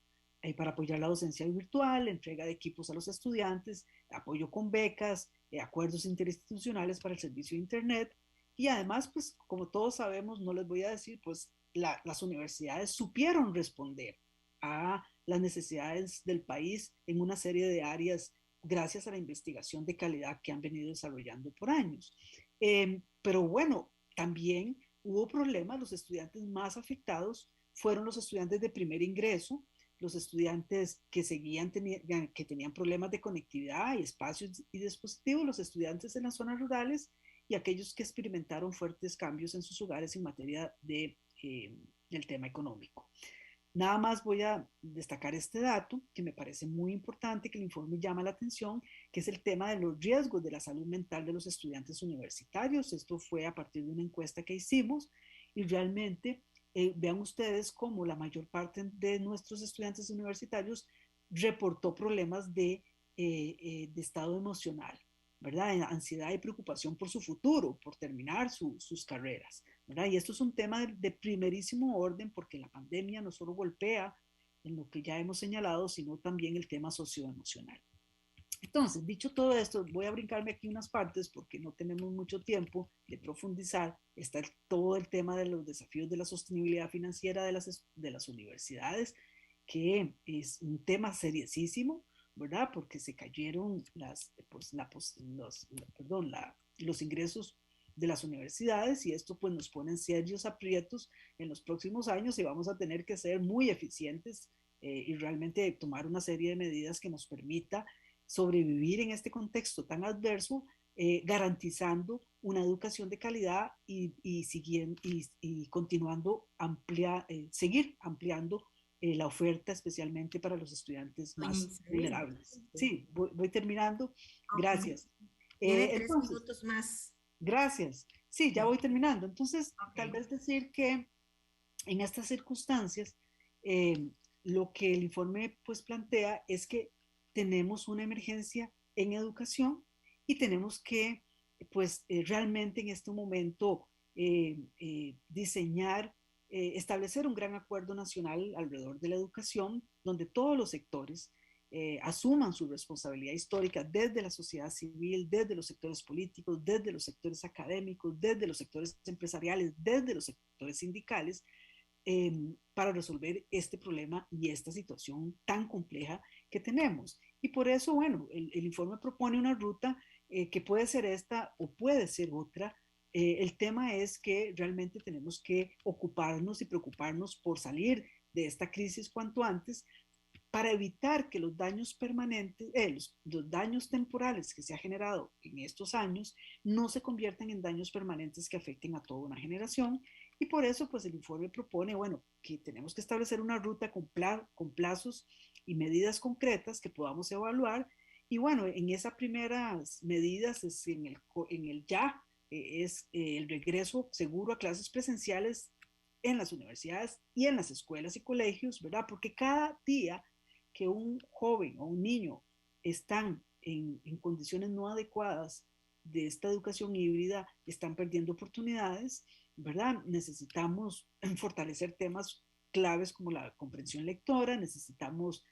para apoyar la docencia virtual, entrega de equipos a los estudiantes, apoyo con becas, acuerdos interinstitucionales para el servicio de Internet y además, pues como todos sabemos, no les voy a decir, pues las universidades supieron responder a las necesidades del país en una serie de áreas gracias a la investigación de calidad que han venido desarrollando por años. Pero bueno, también hubo problemas, los estudiantes más afectados fueron los estudiantes de primer ingreso, los estudiantes que que tenían problemas de conectividad y espacios y dispositivos, los estudiantes en las zonas rurales y aquellos que experimentaron fuertes cambios en sus hogares en materia del tema económico. Nada más voy a destacar este dato que me parece muy importante, que el informe llama la atención, que es el tema de los riesgos de la salud mental de los estudiantes universitarios. Esto fue a partir de una encuesta que hicimos y realmente vean ustedes cómo la mayor parte de nuestros estudiantes universitarios reportó problemas de estado emocional, ¿verdad? Ansiedad y preocupación por su futuro, por terminar sus carreras, ¿verdad? Y esto es un tema de primerísimo orden porque la pandemia no solo golpea en lo que ya hemos señalado, sino también el tema socioemocional. Entonces, dicho todo esto, voy a brincarme aquí unas partes porque no tenemos mucho tiempo de profundizar. Está todo el tema de los desafíos de la sostenibilidad financiera de las universidades, que es un tema seriosísimo, ¿verdad? Porque se cayeron los ingresos de las universidades y esto pues nos pone en serios aprietos en los próximos años y vamos a tener que ser muy eficientes y realmente tomar una serie de medidas que nos permita sobrevivir en este contexto tan adverso, garantizando una educación de calidad y continuando seguir ampliando la oferta, especialmente para los estudiantes más vulnerables. Sí, voy terminando. Gracias. Tiene 3 minutos más. Gracias. Sí, ya voy terminando. Entonces, tal vez decir que en estas circunstancias, lo que el informe pues plantea es que tenemos una emergencia en educación y tenemos que pues realmente en este momento diseñar, establecer un gran acuerdo nacional alrededor de la educación donde todos los sectores asuman su responsabilidad histórica desde la sociedad civil, desde los sectores políticos, desde los sectores académicos, desde los sectores empresariales, desde los sectores sindicales, para resolver este problema y esta situación tan compleja que tenemos. Y por eso, bueno, el informe propone una ruta que puede ser esta o puede ser otra. El tema es que realmente tenemos que ocuparnos y preocuparnos por salir de esta crisis cuanto antes para evitar que los daños permanentes, los daños temporales que se ha generado en estos años no se conviertan en daños permanentes que afecten a toda una generación. Y por eso, pues el informe propone, bueno, que tenemos que establecer una ruta con plazos y medidas concretas que podamos evaluar. Y bueno, en esas primeras medidas es en el ya, es el regreso seguro a clases presenciales en las universidades y en las escuelas y colegios, ¿verdad? Porque cada día que un joven o un niño están en condiciones no adecuadas de esta educación híbrida, están perdiendo oportunidades, ¿verdad? Necesitamos fortalecer temas claves como la comprensión lectora, necesitamos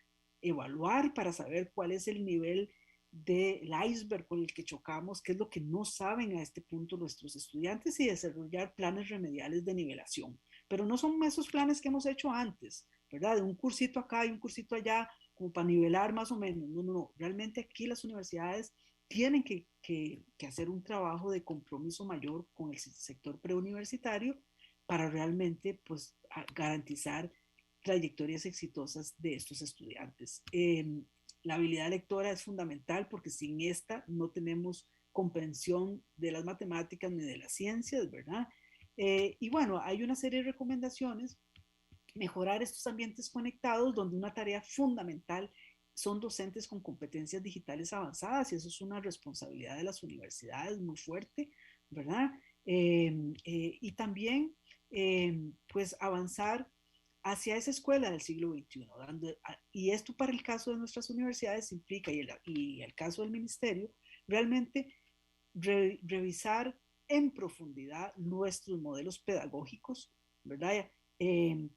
evaluar para saber cuál es el nivel del iceberg con el que chocamos, qué es lo que no saben a este punto nuestros estudiantes y desarrollar planes remediales de nivelación. Pero no son esos planes que hemos hecho antes, ¿verdad? De un cursito acá y un cursito allá, como para nivelar más o menos. No, no, no. Realmente aquí las universidades tienen que hacer un trabajo de compromiso mayor con el sector preuniversitario para realmente pues, garantizar trayectorias exitosas de estos estudiantes. La habilidad lectora es fundamental porque sin esta no tenemos comprensión de las matemáticas ni de las ciencias, ¿verdad? Y bueno, hay una serie de recomendaciones. Mejorar estos ambientes conectados donde una tarea fundamental son docentes con competencias digitales avanzadas y eso es una responsabilidad de las universidades muy fuerte, ¿verdad? Y también, pues, avanzar hacia esa escuela del siglo XXI. Y esto para el caso de nuestras universidades implica, y el caso del ministerio, realmente revisar en profundidad nuestros modelos pedagógicos, ¿verdad?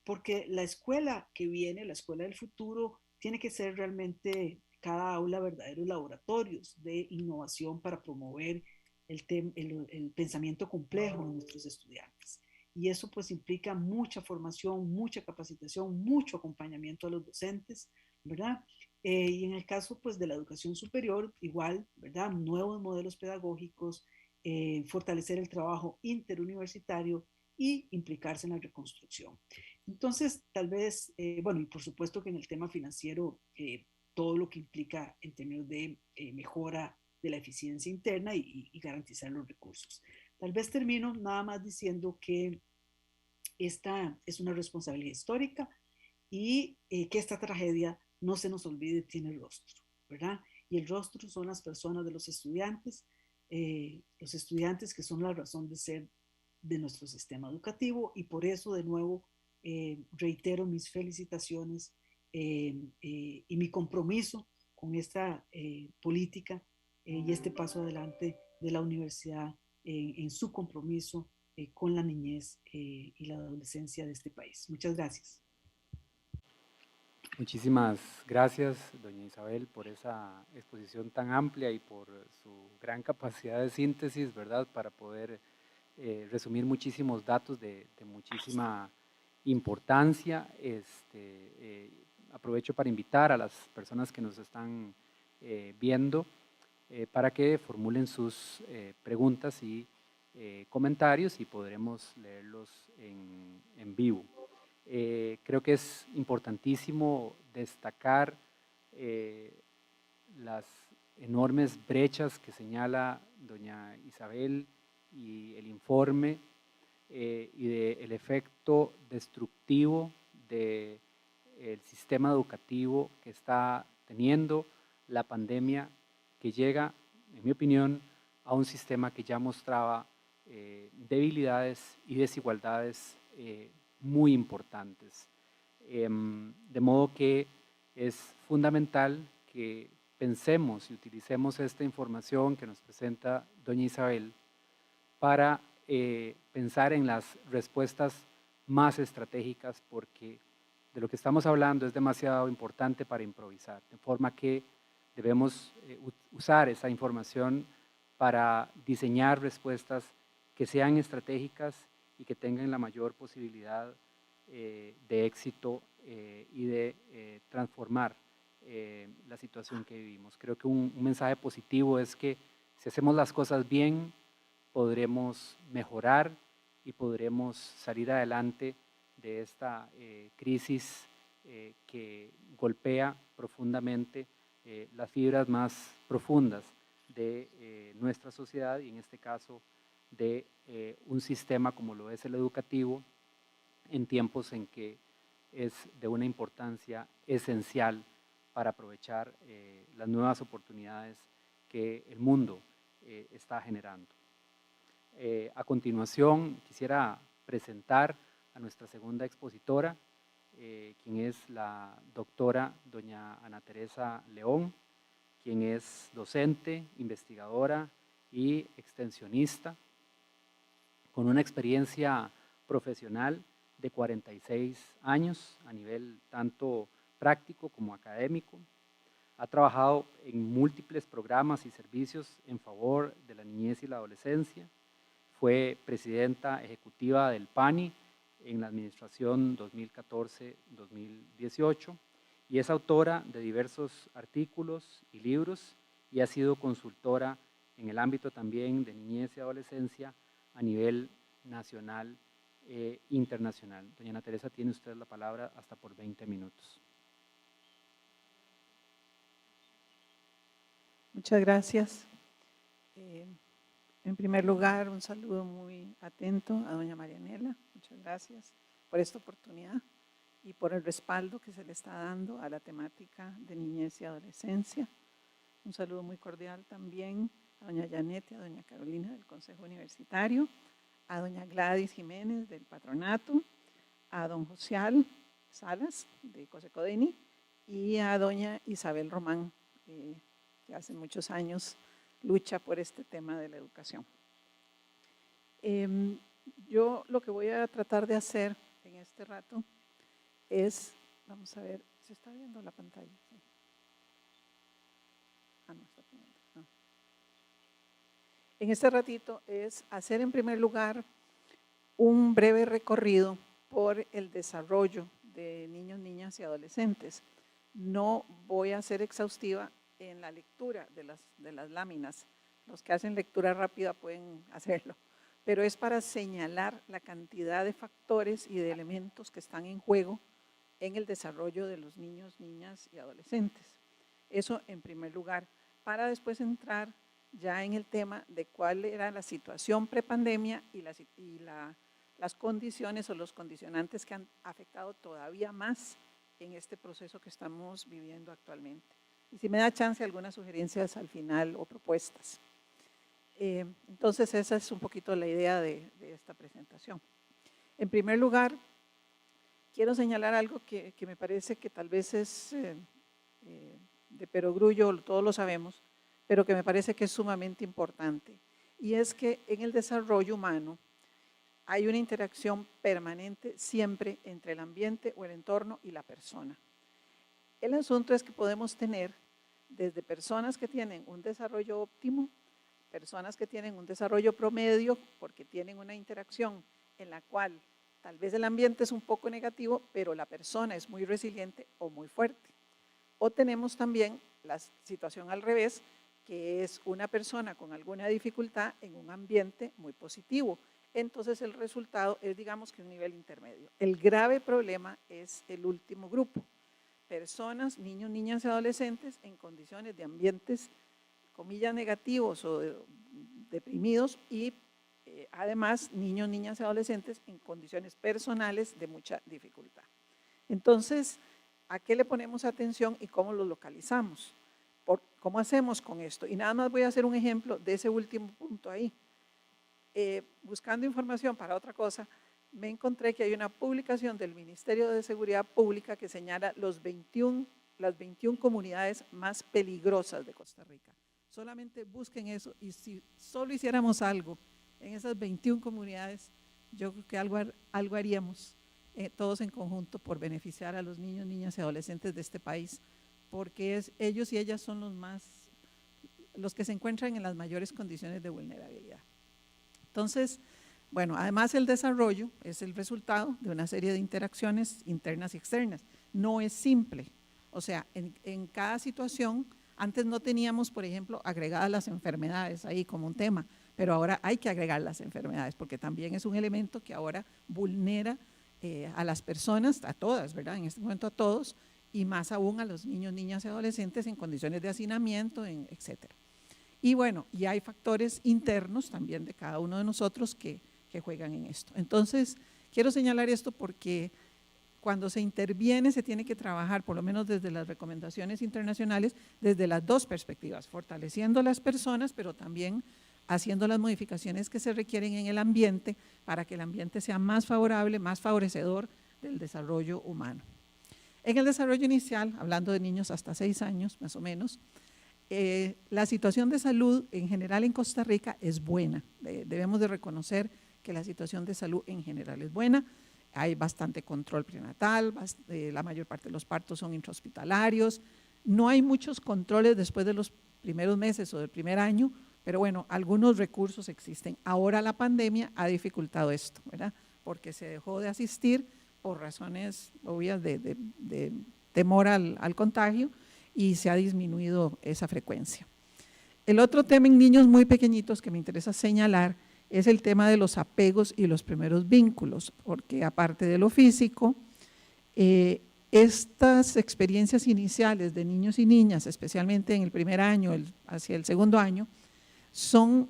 Porque la escuela que viene, la escuela del futuro, tiene que ser realmente cada aula verdaderos laboratorios de innovación para promover el pensamiento complejo de nuestros estudiantes. Y eso pues implica mucha formación, mucha capacitación, mucho acompañamiento a los docentes, ¿verdad? Y en el caso pues de la educación superior, igual, ¿verdad? Nuevos modelos pedagógicos, fortalecer el trabajo interuniversitario y implicarse en la reconstrucción. Entonces, tal vez, bueno, y por supuesto que en el tema financiero, todo lo que implica en términos de mejora de la eficiencia interna y garantizar los recursos. Tal vez termino nada más diciendo que esta es una responsabilidad histórica y que esta tragedia, no se nos olvide, tiene rostro, ¿verdad? Y el rostro son las personas de los estudiantes que son la razón de ser de nuestro sistema educativo, y por eso de nuevo reitero mis felicitaciones y mi compromiso con esta política y este paso adelante de la universidad en su compromiso con la niñez y la adolescencia de este país. Muchas gracias. Muchísimas gracias, doña Isabel, por esa exposición tan amplia y por su gran capacidad de síntesis, ¿verdad?, para poder resumir muchísimos datos de muchísima importancia. Aprovecho para invitar a las personas que nos están viendo para que formulen sus preguntas y comentarios y podremos leerlos en vivo. Creo que es importantísimo destacar las enormes brechas que señala doña Isabel y el informe y del efecto destructivo del sistema educativo que está teniendo la pandemia, que llega, en mi opinión, a un sistema que ya mostraba debilidades y desigualdades muy importantes. De modo que es fundamental que pensemos y utilicemos esta información que nos presenta doña Isabel para pensar en las respuestas más estratégicas, porque de lo que estamos hablando es demasiado importante para improvisar, de forma que debemos usar esa información para diseñar respuestas que sean estratégicas y que tengan la mayor posibilidad de éxito y de transformar la situación que vivimos. Creo que un mensaje positivo es que si hacemos las cosas bien, podremos mejorar y podremos salir adelante de esta crisis que golpea profundamente las fibras más profundas de nuestra sociedad y en este caso de un sistema como lo es el educativo, en tiempos en que es de una importancia esencial para aprovechar las nuevas oportunidades que el mundo está generando. A continuación, quisiera presentar a nuestra segunda expositora, quien es la doctora doña Ana Teresa León, quien es docente, investigadora y extensionista, con una experiencia profesional de 46 años a nivel tanto práctico como académico. Ha trabajado en múltiples programas y servicios en favor de la niñez y la adolescencia. Fue presidenta ejecutiva del PANI en la administración 2014-2018 y es autora de diversos artículos y libros y ha sido consultora en el ámbito también de niñez y adolescencia a nivel nacional e internacional. Doña Ana Teresa, tiene usted la palabra hasta por 20 minutos. Muchas gracias. En primer lugar, un saludo muy atento a doña Marianela. Muchas gracias por esta oportunidad y por el respaldo que se le está dando a la temática de niñez y adolescencia. Un saludo muy cordial también a doña Janet y a doña Carolina del Consejo Universitario, a doña Gladys Jiménez del Patronato, a don Josial Salas de Cosecodeni y a doña Isabel Román, que hace muchos años lucha por este tema de la educación. Yo lo que voy a tratar de hacer en este rato es, vamos a ver, ¿se está viendo la pantalla? Sí. No está poniendo. No. En este ratito es hacer en primer lugar un breve recorrido por el desarrollo de niños, niñas y adolescentes. No voy a ser exhaustiva en la lectura de las láminas. Los que hacen lectura rápida pueden hacerlo, pero es para señalar la cantidad de factores y de elementos que están en juego en el desarrollo de los niños, niñas y adolescentes. Eso en primer lugar, para después entrar ya en el tema de cuál era la situación prepandemia y las condiciones o los condicionantes que han afectado todavía más en este proceso que estamos viviendo actualmente. Y si me da chance, algunas sugerencias al final o propuestas. Entonces, esa es un poquito la idea de esta presentación. En primer lugar, quiero señalar algo que me parece que tal vez es de perogrullo, todos lo sabemos, pero que me parece que es sumamente importante. Y es que en el desarrollo humano hay una interacción permanente siempre entre el ambiente o el entorno y la persona. El asunto es que podemos tener desde personas que tienen un desarrollo óptimo, personas que tienen un desarrollo promedio porque tienen una interacción en la cual tal vez el ambiente es un poco negativo, pero la persona es muy resiliente o muy fuerte. O tenemos también la situación al revés, que es una persona con alguna dificultad en un ambiente muy positivo. Entonces el resultado es, digamos, que un nivel intermedio. El grave problema es el último grupo. Personas, niños, niñas y adolescentes en condiciones de ambientes, comillas, negativos o deprimidos y además niños, niñas y adolescentes en condiciones personales de mucha dificultad. Entonces, ¿a qué le ponemos atención y cómo lo localizamos? ¿Cómo hacemos con esto? Y nada más voy a hacer un ejemplo de ese último punto ahí. Buscando información para otra cosa, me encontré que hay una publicación del Ministerio de Seguridad Pública que señala las 21 comunidades más peligrosas de Costa Rica. Solamente busquen eso y si solo hiciéramos algo en esas 21 comunidades, yo creo que algo haríamos todos en conjunto por beneficiar a los niños, niñas y adolescentes de este país, porque ellos y ellas son los que se encuentran en las mayores condiciones de vulnerabilidad. Entonces, bueno, además el desarrollo es el resultado de una serie de interacciones internas y externas. No es simple, o sea, en cada situación, antes no teníamos, por ejemplo, agregadas las enfermedades ahí como un tema, pero ahora hay que agregar las enfermedades porque también es un elemento que ahora vulnera a las personas, a todas, ¿verdad? En este momento a todos, y más aún a los niños, niñas y adolescentes en condiciones de hacinamiento, etcétera. Y bueno, y hay factores internos también de cada uno de nosotros que juegan en esto. Entonces, quiero señalar esto porque cuando se interviene se tiene que trabajar, por lo menos desde las recomendaciones internacionales, desde las dos perspectivas, fortaleciendo a las personas, pero también haciendo las modificaciones que se requieren en el ambiente para que el ambiente sea más favorable, más favorecedor del desarrollo humano. En el desarrollo inicial, hablando de niños hasta 6 años más o menos, la situación de salud en general en Costa Rica es buena. Debemos de reconocer que la situación de salud en general es buena. Hay bastante control prenatal, la mayor parte de los partos son intrahospitalarios. No hay muchos controles después de los primeros meses o del primer año, pero bueno, algunos recursos existen. Ahora la pandemia ha dificultado esto, ¿verdad? Porque se dejó de asistir por razones obvias de temor al contagio y se ha disminuido esa frecuencia. El otro tema en niños muy pequeñitos que me interesa señalar es el tema de los apegos y los primeros vínculos, porque aparte de lo físico, estas experiencias iniciales de niños y niñas, especialmente en el primer año, hacia el segundo año, son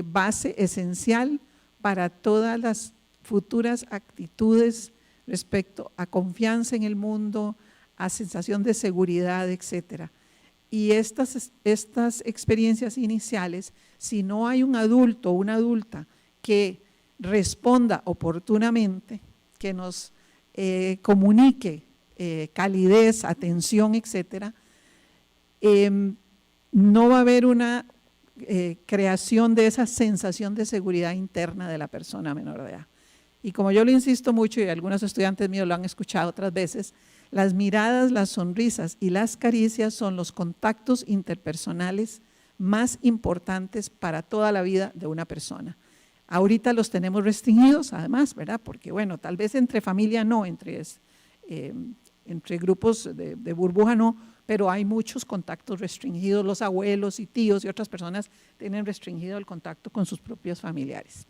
base esencial para todas las futuras actitudes respecto a confianza en el mundo, a sensación de seguridad, etcétera. Y estas experiencias iniciales, si no hay un adulto o una adulta que responda oportunamente, que nos comunique calidez, atención, etcétera, no va a haber una creación de esa sensación de seguridad interna de la persona menor de edad. Y como yo lo insisto mucho, y algunos estudiantes míos lo han escuchado otras veces, las miradas, las sonrisas y las caricias son los contactos interpersonales más importantes para toda la vida de una persona. Ahorita los tenemos restringidos además, ¿verdad? Porque bueno, tal vez entre familia no, entre grupos de burbuja no, pero hay muchos contactos restringidos, los abuelos y tíos y otras personas tienen restringido el contacto con sus propios familiares.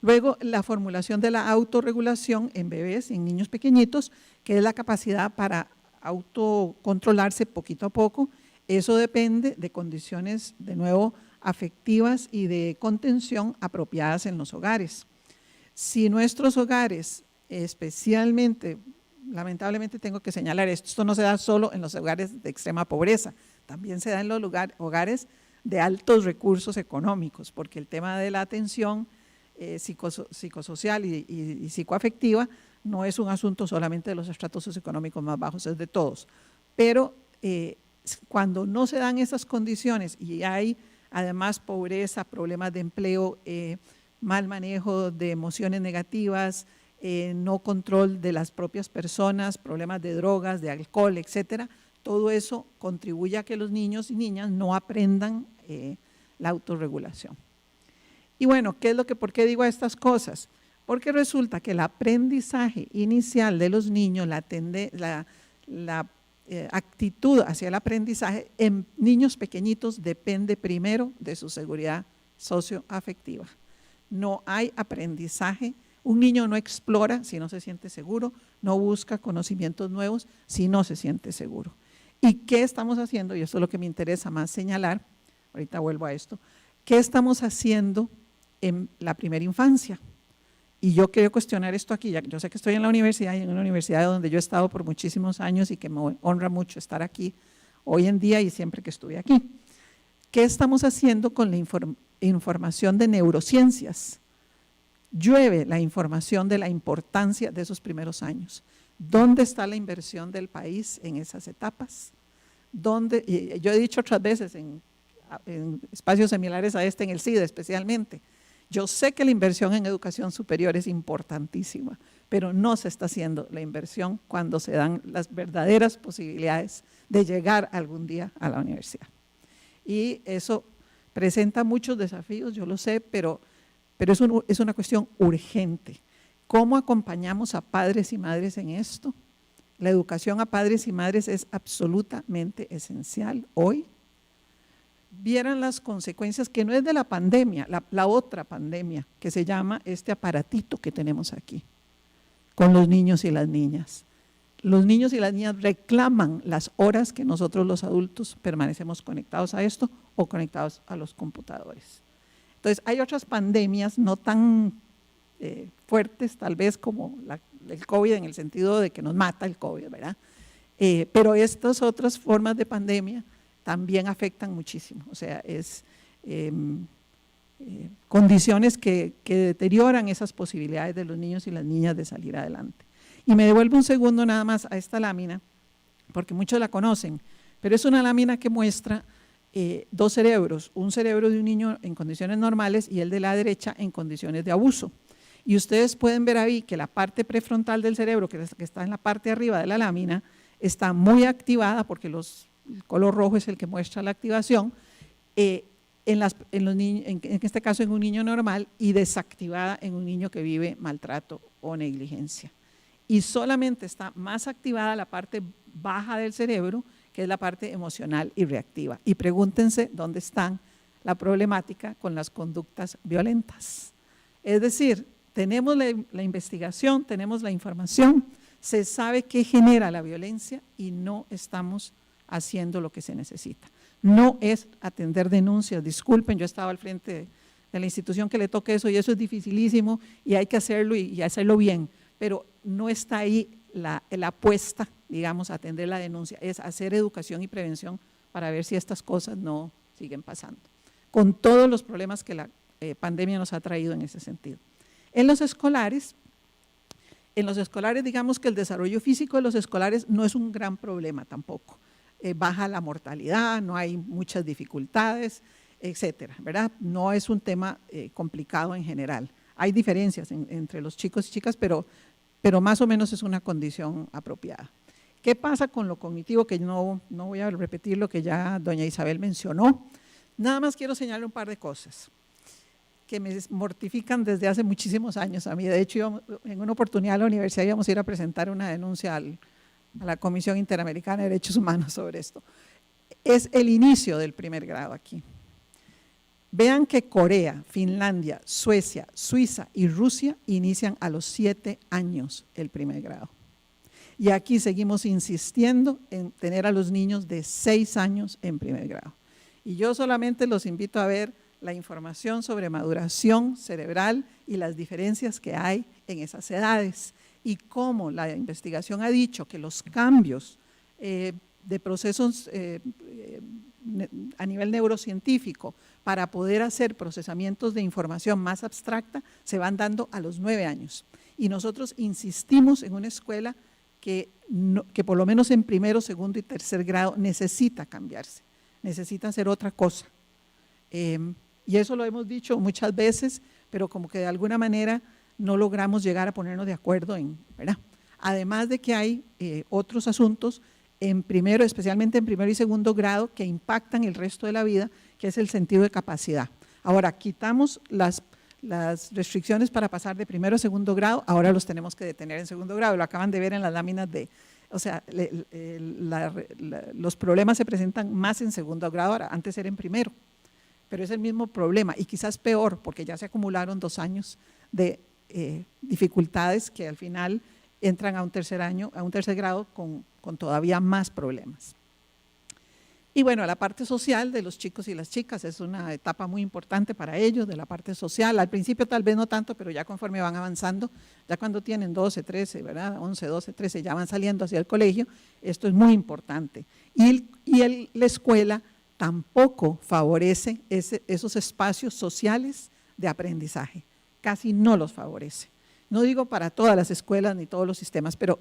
Luego, la formulación de la autorregulación en bebés, en niños pequeñitos, que es la capacidad para autocontrolarse poquito a poco. Eso depende de condiciones, de nuevo, afectivas y de contención apropiadas en los hogares. Si nuestros hogares, especialmente, lamentablemente tengo que señalar esto no se da solo en los hogares de extrema pobreza, también se da en los hogares de altos recursos económicos, porque el tema de la atención psicosocial y psicoafectiva no es un asunto solamente de los estratos socioeconómicos más bajos, es de todos. Pero cuando no se dan esas condiciones y hay además pobreza, problemas de empleo, mal manejo de emociones negativas, no control de las propias personas, problemas de drogas, de alcohol, etcétera, todo eso contribuye a que los niños y niñas no aprendan la autorregulación. Y bueno, ¿por qué digo estas cosas? Porque resulta que el aprendizaje inicial de los niños, la actitud hacia el aprendizaje en niños pequeñitos depende primero de su seguridad socioafectiva. No hay aprendizaje, un niño no explora si no se siente seguro, no busca conocimientos nuevos si no se siente seguro. ¿Y qué estamos haciendo? Y esto es lo que me interesa más señalar, ahorita vuelvo a esto, ¿qué estamos haciendo en la primera infancia? Y yo quiero cuestionar esto aquí, yo sé que estoy en la universidad y en una universidad donde yo he estado por muchísimos años y que me honra mucho estar aquí hoy en día y siempre que estuve aquí. ¿Qué estamos haciendo con la información de neurociencias? Llueve la información de la importancia de esos primeros años. ¿Dónde está la inversión del país en esas etapas? Y yo he dicho otras veces en espacios similares a este, en el CIDE especialmente, yo sé que la inversión en educación superior es importantísima, pero no se está haciendo la inversión cuando se dan las verdaderas posibilidades de llegar algún día a la universidad. Y eso presenta muchos desafíos, yo lo sé, pero es una cuestión urgente. ¿Cómo acompañamos a padres y madres en esto? La educación a padres y madres es absolutamente esencial hoy. Vieran las consecuencias, que no es de la pandemia, la otra pandemia, que se llama este aparatito que tenemos aquí, con los niños y las niñas. Los niños y las niñas reclaman las horas que nosotros los adultos permanecemos conectados a esto o conectados a los computadores. Entonces, hay otras pandemias no tan fuertes, tal vez como el COVID, en el sentido de que nos mata el COVID, ¿verdad? Pero estas otras formas de pandemia también afectan muchísimo, o sea, es condiciones que deterioran esas posibilidades de los niños y las niñas de salir adelante. Y me devuelvo un segundo nada más a esta lámina, porque muchos la conocen, pero es una lámina que muestra dos cerebros, un cerebro de un niño en condiciones normales y el de la derecha en condiciones de abuso. Y ustedes pueden ver ahí que la parte prefrontal del cerebro, que está en la parte de arriba de la lámina, está muy activada porque el color rojo es el que muestra la activación, en este caso en un niño normal, y desactivada en un niño que vive maltrato o negligencia. Y solamente está más activada la parte baja del cerebro, que es la parte emocional y reactiva. Y pregúntense dónde está la problemática con las conductas violentas. Es decir, tenemos la investigación, tenemos la información, se sabe qué genera la violencia y no estamos haciendo lo que se necesita. No es atender denuncias, disculpen, yo estaba al frente de la institución que le toca eso y eso es dificilísimo y hay que hacerlo y hacerlo bien, pero no está ahí la apuesta, digamos, a atender la denuncia, es hacer educación y prevención para ver si estas cosas no siguen pasando, con todos los problemas que la pandemia nos ha traído en ese sentido. En los escolares, digamos que el desarrollo físico de los escolares no es un gran problema tampoco. Baja la mortalidad, no hay muchas dificultades, etcétera, ¿verdad? No es un tema complicado en general. Hay diferencias entre los chicos y chicas, pero más o menos es una condición apropiada. ¿Qué pasa con lo cognitivo? Que no voy a repetir lo que ya doña Isabel mencionó. Nada más quiero señalar un par de cosas que me mortifican desde hace muchísimos años a mí. De hecho, en una oportunidad a la universidad íbamos a ir a presentar una denuncia a la Comisión Interamericana de Derechos Humanos sobre esto. Es el inicio del primer grado aquí. Vean que Corea, Finlandia, Suecia, Suiza y Rusia inician a los 7 años el primer grado. Y aquí seguimos insistiendo en tener a los niños de 6 años en primer grado. Y yo solamente los invito a ver la información sobre maduración cerebral y las diferencias que hay en esas edades y cómo la investigación ha dicho que los cambios de procesos a nivel neurocientífico para poder hacer procesamientos de información más abstracta se van dando a los 9 años. Y nosotros insistimos en una escuela que por lo menos en primero, segundo y tercer grado necesita cambiarse, necesita hacer otra cosa. Y eso lo hemos dicho muchas veces, pero como que de alguna manera no logramos llegar a ponernos de acuerdo ¿verdad? Además de que hay otros asuntos en primero, especialmente en primero y segundo grado, que impactan el resto de la vida, que es el sentido de capacidad. Ahora, quitamos las restricciones para pasar de primero a segundo grado, ahora los tenemos que detener en segundo grado, lo acaban de ver en las láminas o sea, los problemas se presentan más en segundo grado, ahora, antes era en primero, pero es el mismo problema y quizás peor, porque ya se acumularon 2 años de dificultades que al final entran a un tercer grado con todavía más problemas. Y bueno, la parte social de los chicos y las chicas es una etapa muy importante para ellos, de la parte social. Al principio tal vez no tanto, pero ya conforme van avanzando, ya cuando tienen 12, 13, ¿verdad? 11, 12, 13, ya van saliendo hacia el colegio, esto es muy importante. Y la escuela tampoco favorece esos espacios sociales de aprendizaje, casi no los favorece. No digo para todas las escuelas ni todos los sistemas, pero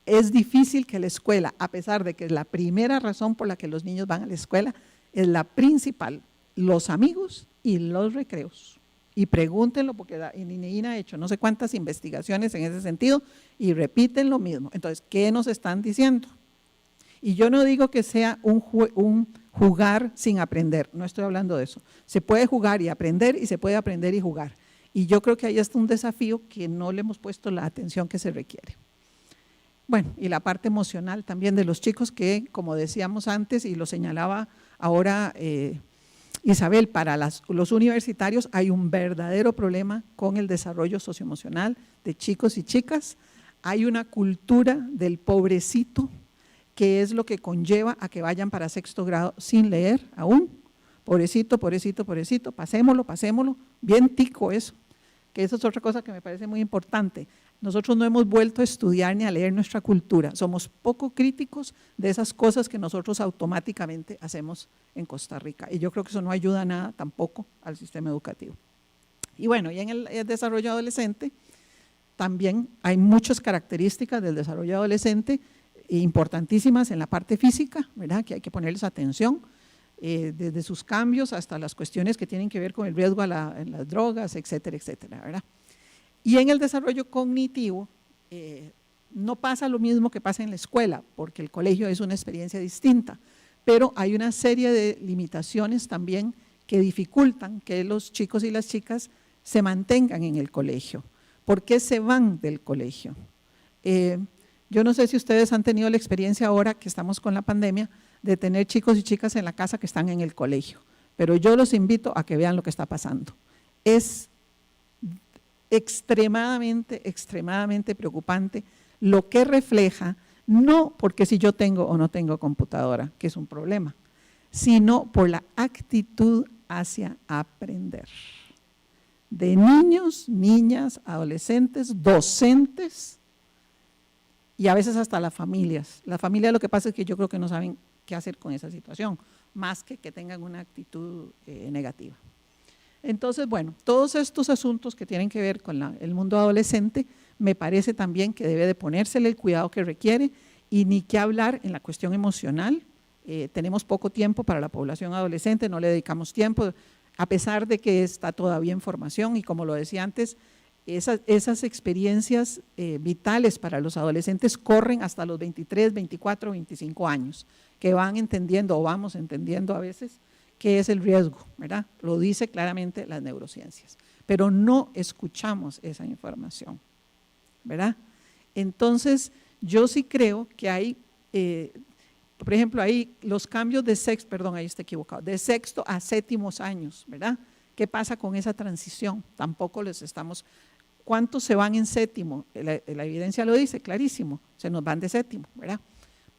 es difícil que la escuela, a pesar de que es la primera razón por la que los niños van a la escuela, es la principal, los amigos y los recreos. Y pregúntenlo, porque la INEIN ha hecho no sé cuántas investigaciones en ese sentido y repiten lo mismo. Entonces, ¿qué nos están diciendo? Y yo no digo que sea un jugar sin aprender, no estoy hablando de eso. Se puede jugar y aprender y se puede aprender y jugar. Y yo creo que ahí está un desafío que no le hemos puesto la atención que se requiere. Bueno, y la parte emocional también de los chicos que, como decíamos antes y lo señalaba ahora Isabel, para los universitarios hay un verdadero problema con el desarrollo socioemocional de chicos y chicas. Hay una cultura del pobrecito que es lo que conlleva a que vayan para sexto grado sin leer aún. Pobrecito, pobrecito, pobrecito, pasémoslo, bien tico eso, que eso es otra cosa que me parece muy importante. Nosotros no hemos vuelto a estudiar ni a leer nuestra cultura, somos poco críticos de esas cosas que nosotros automáticamente hacemos en Costa Rica y yo creo que eso no ayuda nada tampoco al sistema educativo. Y bueno, y en el desarrollo adolescente también hay muchas características del desarrollo adolescente importantísimas en la parte física, ¿verdad? Que hay que ponerles atención, desde sus cambios hasta las cuestiones que tienen que ver con el riesgo en las drogas, etcétera, etcétera, ¿verdad? Y en el desarrollo cognitivo no pasa lo mismo que pasa en la escuela, porque el colegio es una experiencia distinta, pero hay una serie de limitaciones también que dificultan que los chicos y las chicas se mantengan en el colegio. ¿Por qué se van del colegio? Yo no sé si ustedes han tenido la experiencia ahora que estamos con la pandemia de tener chicos y chicas en la casa que están en el colegio, pero yo los invito a que vean lo que está pasando. Es extremadamente preocupante lo que refleja, no porque si yo tengo o no tengo computadora, que es un problema, sino por la actitud hacia aprender. De niños, niñas, adolescentes, docentes y a veces hasta las familias. Las familias lo que pasa es que yo creo que no saben qué hacer con esa situación, más que tengan una actitud negativa. Entonces, bueno, todos estos asuntos que tienen que ver con el mundo adolescente, me parece también que debe de ponérsele el cuidado que requiere y ni qué hablar en la cuestión emocional. Tenemos poco tiempo para la población adolescente, no le dedicamos tiempo, a pesar de que está todavía en formación y como lo decía antes, esas experiencias vitales para los adolescentes corren hasta los 23, 24, 25 años, que van entendiendo o vamos entendiendo a veces qué es el riesgo, ¿verdad? Lo dice claramente las neurociencias, pero no escuchamos esa información, ¿verdad? Entonces, yo sí creo que hay, Por ejemplo, ahí los cambios de sexto, perdón, ahí está equivocado, de sexto a séptimos años, ¿verdad? ¿Qué pasa con esa transición? Tampoco les estamos… ¿Cuántos se van en séptimo? La evidencia lo dice clarísimo, se nos van de séptimo, ¿verdad?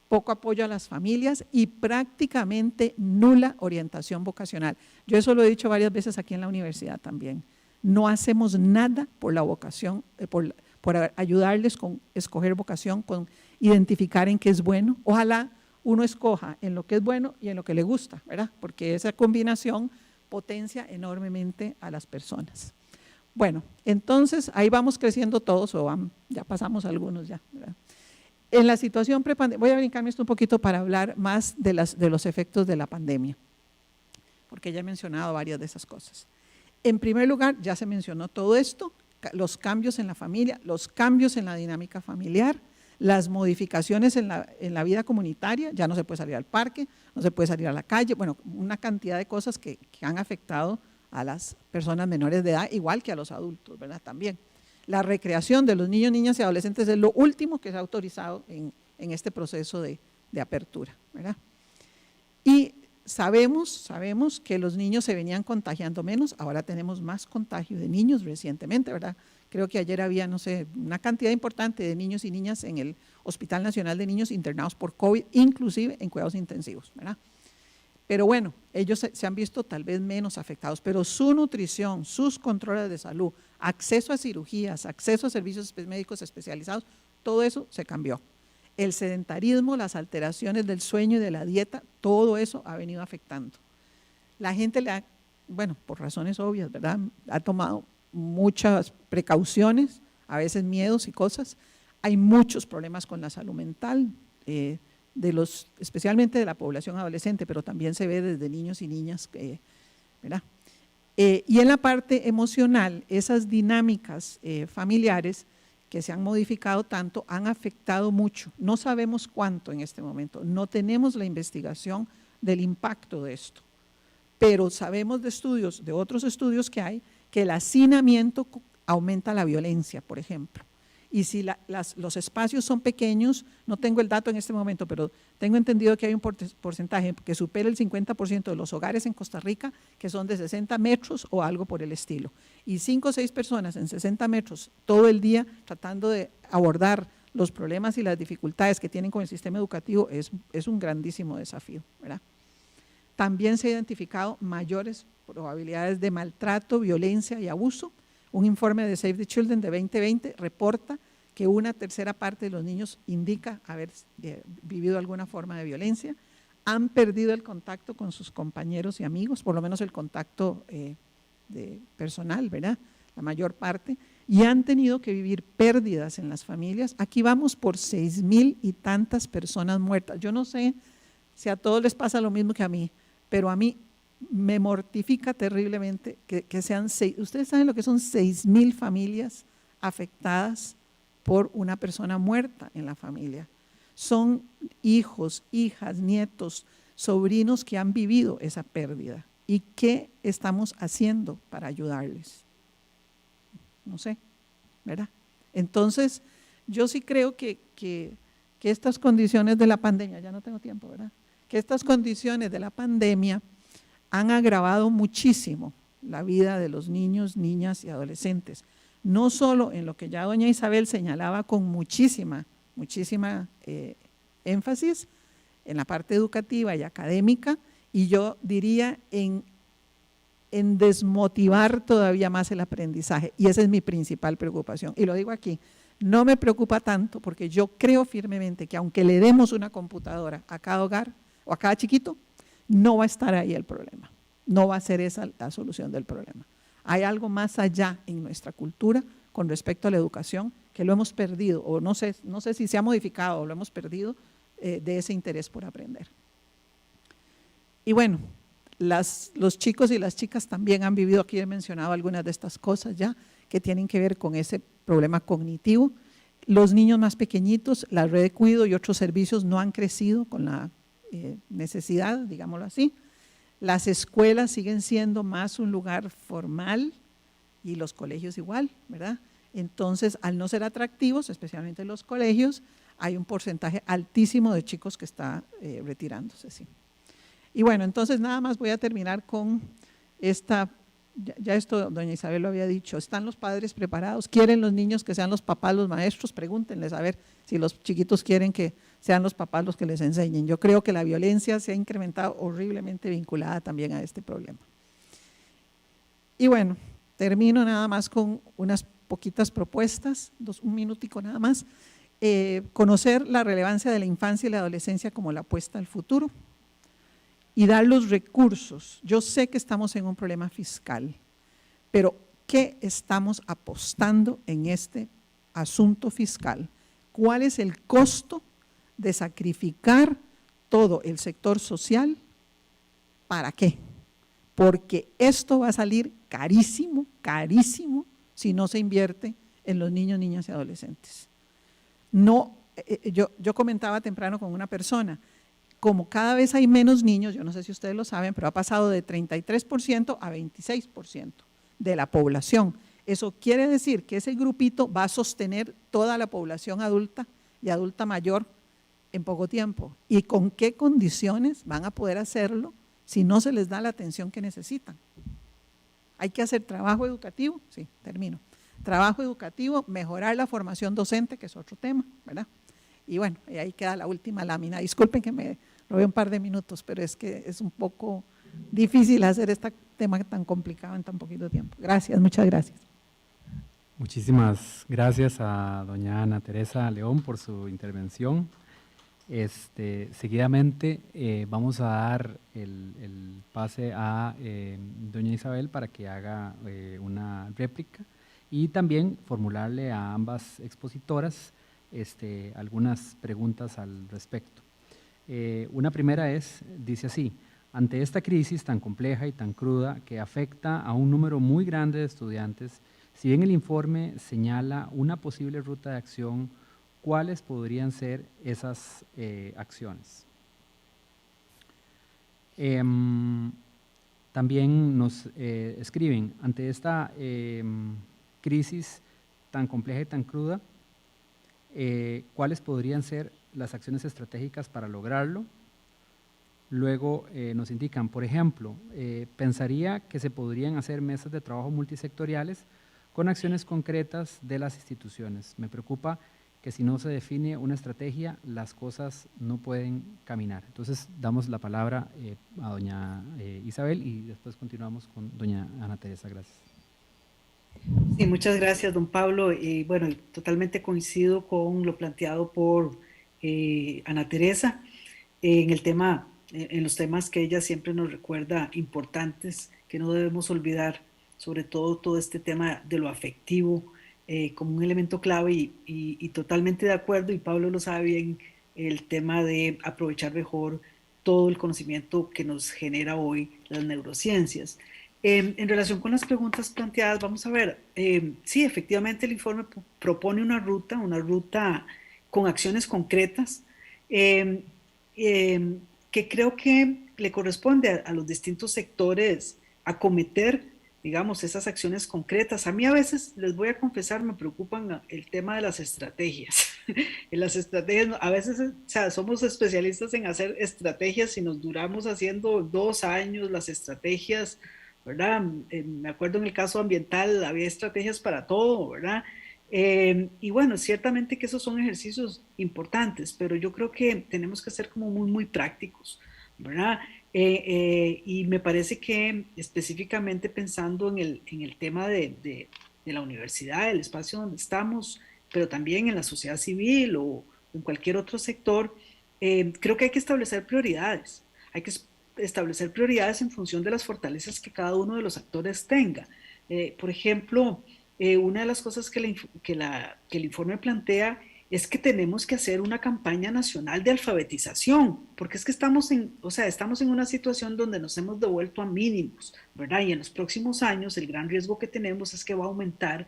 Poco apoyo a las familias y prácticamente nula orientación vocacional. Yo eso lo he dicho varias veces aquí en la universidad también. No hacemos nada por la vocación, por ayudarles con escoger vocación, con identificar en qué es bueno. Ojalá uno escoja en lo que es bueno y en lo que le gusta, ¿verdad? Porque esa combinación potencia enormemente a las personas. Bueno, entonces ahí vamos creciendo todos, ya pasamos algunos ya, ¿verdad? En la situación prepandemia, voy a brincarme esto un poquito para hablar más de los efectos de la pandemia, porque ya he mencionado varias de esas cosas. En primer lugar, ya se mencionó todo esto, los cambios en la familia, los cambios en la dinámica familiar, las modificaciones en la vida comunitaria, ya no se puede salir al parque, no se puede salir a la calle, bueno, una cantidad de cosas que han afectado a las personas menores de edad, igual que a los adultos, ¿verdad? También. La recreación de los niños, niñas y adolescentes es lo último que se ha autorizado en este proceso de apertura, ¿verdad? Y sabemos que los niños se venían contagiando menos, ahora tenemos más contagio de niños recientemente, ¿verdad? Creo que ayer había, no sé, una cantidad importante de niños y niñas en el Hospital Nacional de Niños internados por COVID, inclusive en cuidados intensivos, ¿verdad? Pero bueno, ellos se han visto tal vez menos afectados, pero su nutrición, sus controles de salud, acceso a cirugías, acceso a servicios médicos especializados, todo eso se cambió. El sedentarismo, las alteraciones del sueño y de la dieta, todo eso ha venido afectando. La gente bueno, por razones obvias, ¿verdad? Ha tomado muchas precauciones, a veces miedos y cosas. Hay muchos problemas con la salud mental, especialmente de la población adolescente, pero también se ve desde niños y niñas, ¿verdad? Y en la parte emocional, esas dinámicas familiares que se han modificado tanto, han afectado mucho. No sabemos cuánto en este momento, no tenemos la investigación del impacto de esto, pero sabemos de otros estudios que hay, que el hacinamiento aumenta la violencia, por ejemplo. Y si los espacios son pequeños, no tengo el dato en este momento, pero tengo entendido que hay un porcentaje que supera el 50% de los hogares en Costa Rica que son de 60 metros o algo por el estilo. Y 5 o 6 personas en 60 metros todo el día tratando de abordar los problemas y las dificultades que tienen con el sistema educativo es un grandísimo desafío, ¿verdad? También se han identificado mayores probabilidades de maltrato, violencia y abuso. Un informe de Save the Children de 2020 reporta que 1/3 parte de los niños indica haber vivido alguna forma de violencia, han perdido el contacto con sus compañeros y amigos, por lo menos el contacto personal, ¿verdad? La mayor parte, y han tenido que vivir pérdidas en las familias. Aquí vamos por 6,000 y tantas personas muertas. Yo no sé si a todos les pasa lo mismo que a mí, pero a mí me mortifica terriblemente que sean 6, ustedes saben lo que son 6,000 familias afectadas por una persona muerta en la familia. Son hijos, hijas, nietos, sobrinos que han vivido esa pérdida. ¿Y qué estamos haciendo para ayudarles? No sé, ¿verdad? Entonces, yo sí creo que estas condiciones de la pandemia, ya no tengo tiempo, ¿verdad? Que estas condiciones de la pandemia han agravado muchísimo la vida de los niños, niñas y adolescentes, no solo en lo que ya doña Isabel señalaba con muchísima énfasis, en la parte educativa y académica, y yo diría en desmotivar todavía más el aprendizaje, y esa es mi principal preocupación, y lo digo aquí, no me preocupa tanto porque yo creo firmemente que aunque le demos una computadora a cada hogar o a cada chiquito, no va a estar ahí el problema, no va a ser esa la solución del problema. Hay algo más allá en nuestra cultura con respecto a la educación que lo hemos perdido, o no sé si se ha modificado o lo hemos perdido de ese interés por aprender. Y bueno, los chicos y las chicas también han vivido, aquí he mencionado algunas de estas cosas ya, que tienen que ver con ese problema cognitivo. Los niños más pequeñitos, la red de cuidado y otros servicios no han crecido con la necesidad, digámoslo así. Las escuelas siguen siendo más un lugar formal, y los colegios igual, ¿verdad? Entonces, al no ser atractivos, especialmente los colegios, hay un porcentaje altísimo de chicos que está retirándose, sí. Y bueno, entonces nada más voy a terminar con esta, ya esto doña Isabel lo había dicho, ¿están los padres preparados? ¿Quieren los niños que sean los papás los maestros? Pregúntenles a ver si los chiquitos quieren que sean los papás los que les enseñen. Yo creo que la violencia se ha incrementado horriblemente vinculada también a este problema. Y bueno, termino nada más con unas poquitas propuestas, un minutico nada más. Conocer la relevancia de la infancia y la adolescencia como la apuesta al futuro y dar los recursos. Yo sé que estamos en un problema fiscal, pero ¿qué estamos apostando en este asunto fiscal? ¿Cuál es el costo de sacrificar todo el sector social? ¿Para qué? Porque esto va a salir carísimo, carísimo, si no se invierte en los niños, niñas y adolescentes. No, yo comentaba temprano con una persona, como cada vez hay menos niños, yo no sé si ustedes lo saben, pero ha pasado de 33% a 26% de la población. Eso quiere decir que ese grupito va a sostener toda la población adulta y adulta mayor en poco tiempo. ¿Y con qué condiciones van a poder hacerlo si no se les da la atención que necesitan? Hay que hacer trabajo educativo, sí, termino. Trabajo educativo, mejorar la formación docente, que es otro tema, ¿verdad? Y bueno, y ahí queda la última lámina. Disculpen que me robé un par de minutos, pero es que es un poco difícil hacer este tema tan complicado en tan poquito tiempo. Gracias, muchas gracias. Muchísimas gracias a doña Ana Teresa León por su intervención. Seguidamente vamos a dar el pase a doña Isabel para que haga una réplica y también formularle a ambas expositoras algunas preguntas al respecto. Una primera dice así: ante esta crisis tan compleja y tan cruda que afecta a un número muy grande de estudiantes, si bien el informe señala una posible ruta de acción, ¿cuáles podrían ser esas acciones? También nos escriben, ante esta crisis tan compleja y tan cruda, ¿cuáles podrían ser las acciones estratégicas para lograrlo? Luego nos indican, por ejemplo, pensaría que se podrían hacer mesas de trabajo multisectoriales con acciones concretas de las instituciones. Me preocupa que si no se define una estrategia, las cosas no pueden caminar. Entonces, damos la palabra a doña Isabel y después continuamos con doña Ana Teresa. Gracias. Sí, muchas gracias, don Pablo. Bueno, totalmente coincido con lo planteado por Ana Teresa en el tema, en los temas que ella siempre nos recuerda importantes, que no debemos olvidar, sobre todo este tema de lo afectivo, como un elemento clave y totalmente de acuerdo, y Pablo lo sabe bien, el tema de aprovechar mejor todo el conocimiento que nos genera hoy las neurociencias. En relación con las preguntas planteadas, vamos a ver, sí, efectivamente el informe propone una ruta con acciones concretas, que creo que le corresponde a los distintos sectores acometer, digamos, esas acciones concretas. A mí a veces, les voy a confesar, me preocupan el tema de las estrategias. En las estrategias, a veces, o sea, somos especialistas en hacer estrategias y nos duramos haciendo 2 años las estrategias, ¿verdad? Me acuerdo en el caso ambiental, había estrategias para todo, ¿verdad? Y bueno, ciertamente que esos son ejercicios importantes, pero yo creo que tenemos que ser como muy prácticos, ¿verdad? Y me parece que específicamente pensando en el tema de la universidad, el espacio donde estamos, pero también en la sociedad civil o en cualquier otro sector, creo que hay que establecer prioridades. Hay que establecer prioridades en función de las fortalezas que cada uno de los actores tenga. Por ejemplo, una de las cosas que el informe plantea es que tenemos que hacer una campaña nacional de alfabetización, porque es que estamos en una situación donde nos hemos devuelto a mínimos, ¿verdad? Y en los próximos años el gran riesgo que tenemos es que va a aumentar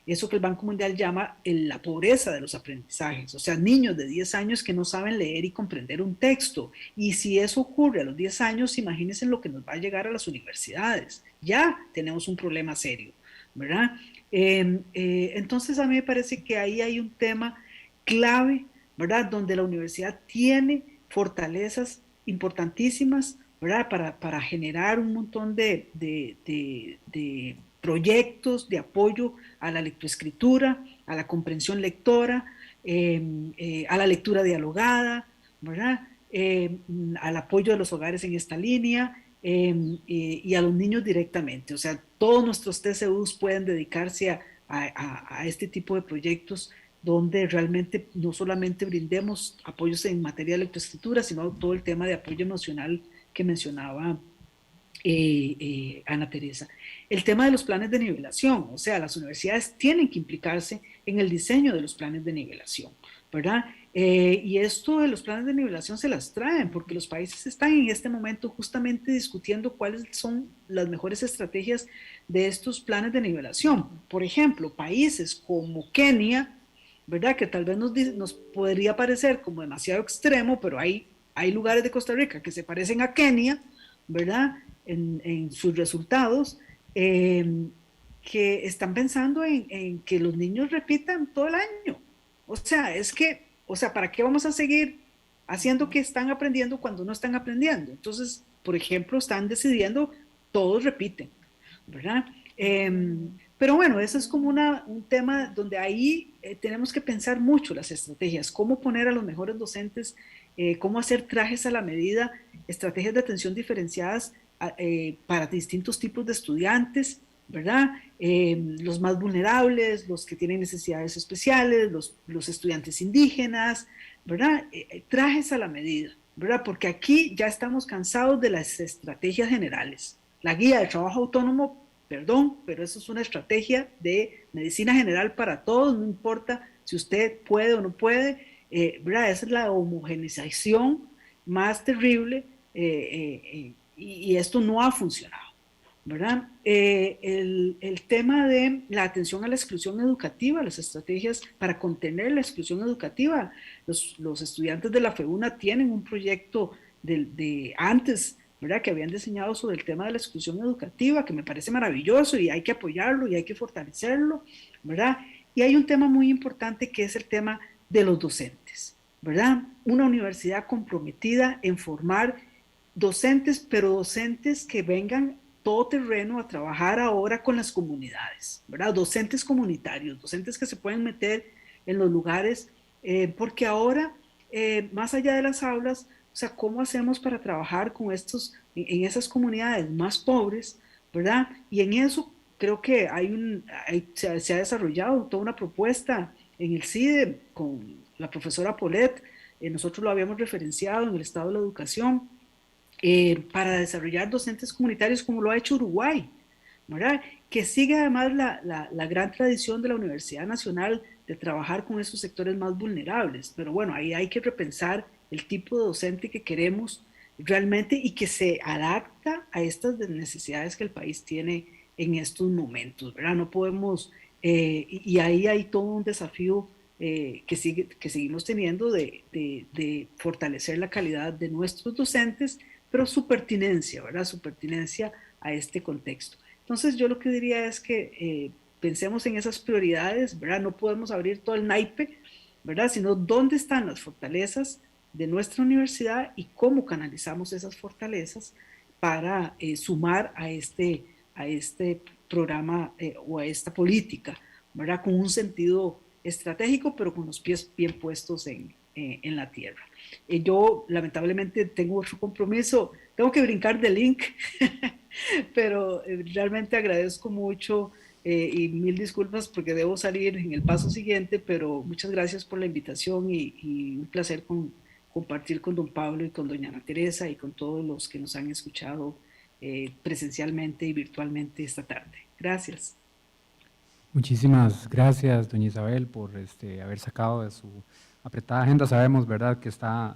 eso que el Banco Mundial llama la pobreza de los aprendizajes, o sea, niños de 10 años que no saben leer y comprender un texto. Y si eso ocurre a los 10 años, imagínense lo que nos va a llegar a las universidades. Ya tenemos un problema serio, ¿verdad? Entonces a mí me parece que ahí hay un tema clave, ¿verdad? Donde la universidad tiene fortalezas importantísimas, ¿verdad? Para generar un montón de proyectos de apoyo a la lectoescritura, a la comprensión lectora, a la lectura dialogada, ¿verdad? Al apoyo de los hogares en esta línea, y a los niños directamente. O sea, todos nuestros TCUs pueden dedicarse a este tipo de proyectos donde realmente no solamente brindemos apoyos en materia de lectoescritura, sino todo el tema de apoyo emocional que mencionaba Ana Teresa. El tema de los planes de nivelación, o sea, las universidades tienen que implicarse en el diseño de los planes de nivelación, ¿verdad? Y esto de los planes de nivelación se las traen porque los países están en este momento justamente discutiendo cuáles son las mejores estrategias de estos planes de nivelación. Por ejemplo, países como Kenia, ¿verdad? Que tal vez nos podría parecer como demasiado extremo, pero hay lugares de Costa Rica que se parecen a Kenia, ¿verdad? En sus resultados, que están pensando en que los niños repitan todo el año. O sea, ¿para qué vamos a seguir haciendo que están aprendiendo cuando no están aprendiendo? Entonces, por ejemplo, están decidiendo, todos repiten, ¿verdad? Pero bueno, eso es como un tema donde ahí tenemos que pensar mucho las estrategias, cómo poner a los mejores docentes, cómo hacer trajes a la medida, estrategias de atención diferenciadas para distintos tipos de estudiantes, ¿verdad? Los más vulnerables, los que tienen necesidades especiales, los estudiantes indígenas, ¿verdad? Trajes a la medida, ¿verdad? Porque aquí ya estamos cansados de las estrategias generales. La guía de trabajo autónomo, perdón, pero eso es una estrategia de medicina general para todos, no importa si usted puede o no puede, ¿verdad? Esa es la homogeneización más terrible, y esto no ha funcionado, ¿verdad? El tema de la atención a la exclusión educativa, las estrategias para contener la exclusión educativa. Los estudiantes de la FEUNA tienen un proyecto de antes, ¿verdad? Que habían diseñado sobre el tema de la exclusión educativa, que me parece maravilloso y hay que apoyarlo y hay que fortalecerlo, ¿verdad? Y hay un tema muy importante que es el tema de los docentes, ¿verdad? Una universidad comprometida en formar docentes, pero docentes que vengan todo terreno a trabajar ahora con las comunidades, ¿verdad? Docentes comunitarios, docentes que se pueden meter en los lugares, porque ahora, más allá de las aulas, o sea, ¿cómo hacemos para trabajar con en esas comunidades más pobres, ¿verdad? Y en eso creo que se ha desarrollado toda una propuesta en el CIDE con la profesora Polet, nosotros lo habíamos referenciado en el Estado de la Educación, para desarrollar docentes comunitarios como lo ha hecho Uruguay, ¿verdad? Que sigue además la gran tradición de la Universidad Nacional de trabajar con esos sectores más vulnerables. Pero bueno, ahí hay que repensar el tipo de docente que queremos realmente y que se adapta a estas necesidades que el país tiene en estos momentos, ¿verdad? No podemos, y ahí hay todo un desafío que seguimos teniendo de fortalecer la calidad de nuestros docentes, pero su pertinencia, ¿verdad? Su pertinencia a este contexto. Entonces yo lo que diría es que pensemos en esas prioridades, ¿verdad? No podemos abrir todo el naipe, ¿verdad? Sino dónde están las fortalezas de nuestra universidad y cómo canalizamos esas fortalezas para sumar a este programa o a esta política, ¿verdad? Con un sentido estratégico, pero con los pies bien puestos en la tierra. Yo lamentablemente tengo otro compromiso, tengo que brincar de link, pero realmente agradezco mucho y mil disculpas porque debo salir en el paso siguiente, pero muchas gracias por la invitación y un placer compartir con don Pablo y con doña Ana Teresa y con todos los que nos han escuchado presencialmente y virtualmente esta tarde. Gracias. Muchísimas gracias, doña Isabel, por haber sacado de su apretada agenda. Sabemos, ¿verdad?, que está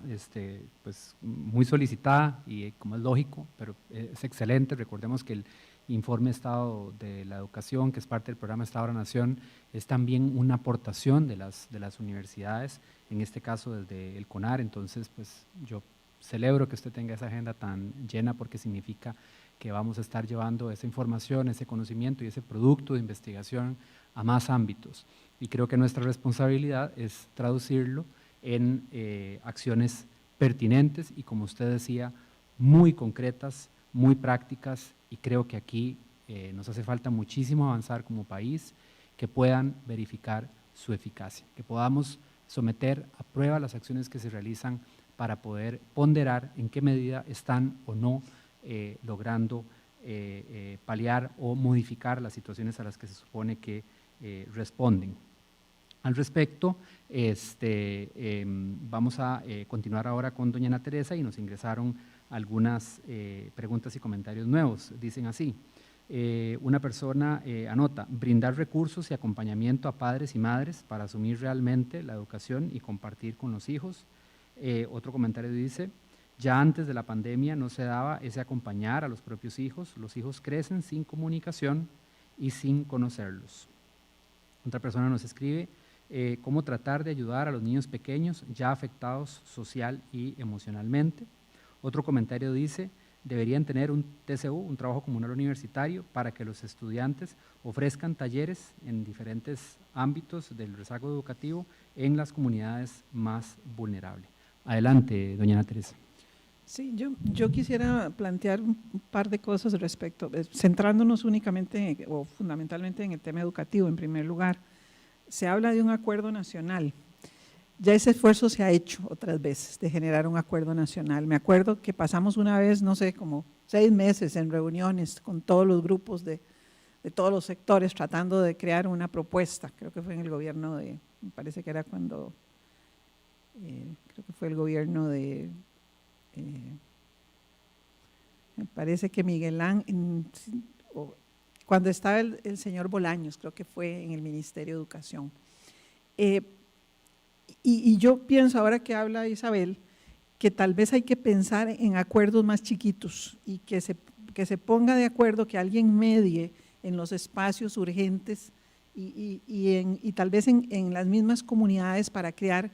pues, muy solicitada y como es lógico, pero es excelente. Recordemos que el informe Estado de la Educación, que es parte del programa Estado de la Nación, es también una aportación de las universidades, en este caso desde el CONAR. Entonces, pues yo celebro que usted tenga esa agenda tan llena porque significa que vamos a estar llevando esa información, ese conocimiento y ese producto de investigación a más ámbitos. Y creo que nuestra responsabilidad es traducirlo en acciones pertinentes y, como usted decía, muy concretas, muy prácticas, y creo que aquí nos hace falta muchísimo avanzar como país, que puedan verificar su eficacia, que podamos someter a prueba las acciones que se realizan para poder ponderar en qué medida están o no logrando paliar o modificar las situaciones a las que se supone que responden. Al respecto, vamos a continuar ahora con doña Ana Teresa, y nos ingresaron algunas preguntas y comentarios nuevos. Dicen así: una persona anota, brindar recursos y acompañamiento a padres y madres para asumir realmente la educación y compartir con los hijos. Otro comentario dice: ya antes de la pandemia no se daba ese acompañar a los propios hijos, los hijos crecen sin comunicación y sin conocerlos. Otra persona nos escribe: cómo tratar de ayudar a los niños pequeños ya afectados social y emocionalmente. Otro comentario dice: deberían tener un TCU, un trabajo comunal universitario, para que los estudiantes ofrezcan talleres en diferentes ámbitos del rezago educativo en las comunidades más vulnerables. Adelante, doña Ana Teresa. Sí, yo quisiera plantear un par de cosas respecto, centrándonos únicamente o fundamentalmente en el tema educativo. En primer lugar, se habla de un acuerdo nacional. Ya ese esfuerzo se ha hecho otras veces de generar un acuerdo nacional. Me acuerdo que pasamos una vez, no sé, como 6 meses en reuniones con todos los grupos de todos los sectores tratando de crear una propuesta. Creo que fue en el gobierno me parece que era cuando, creo que fue el gobierno de, me parece que Miguel Ángel, cuando estaba el señor Bolaños, creo que fue en el Ministerio de Educación. Y yo pienso, ahora que habla Isabel, que tal vez hay que pensar en acuerdos más chiquitos y que se ponga de acuerdo, que alguien medie en los espacios urgentes y tal vez en las mismas comunidades para crear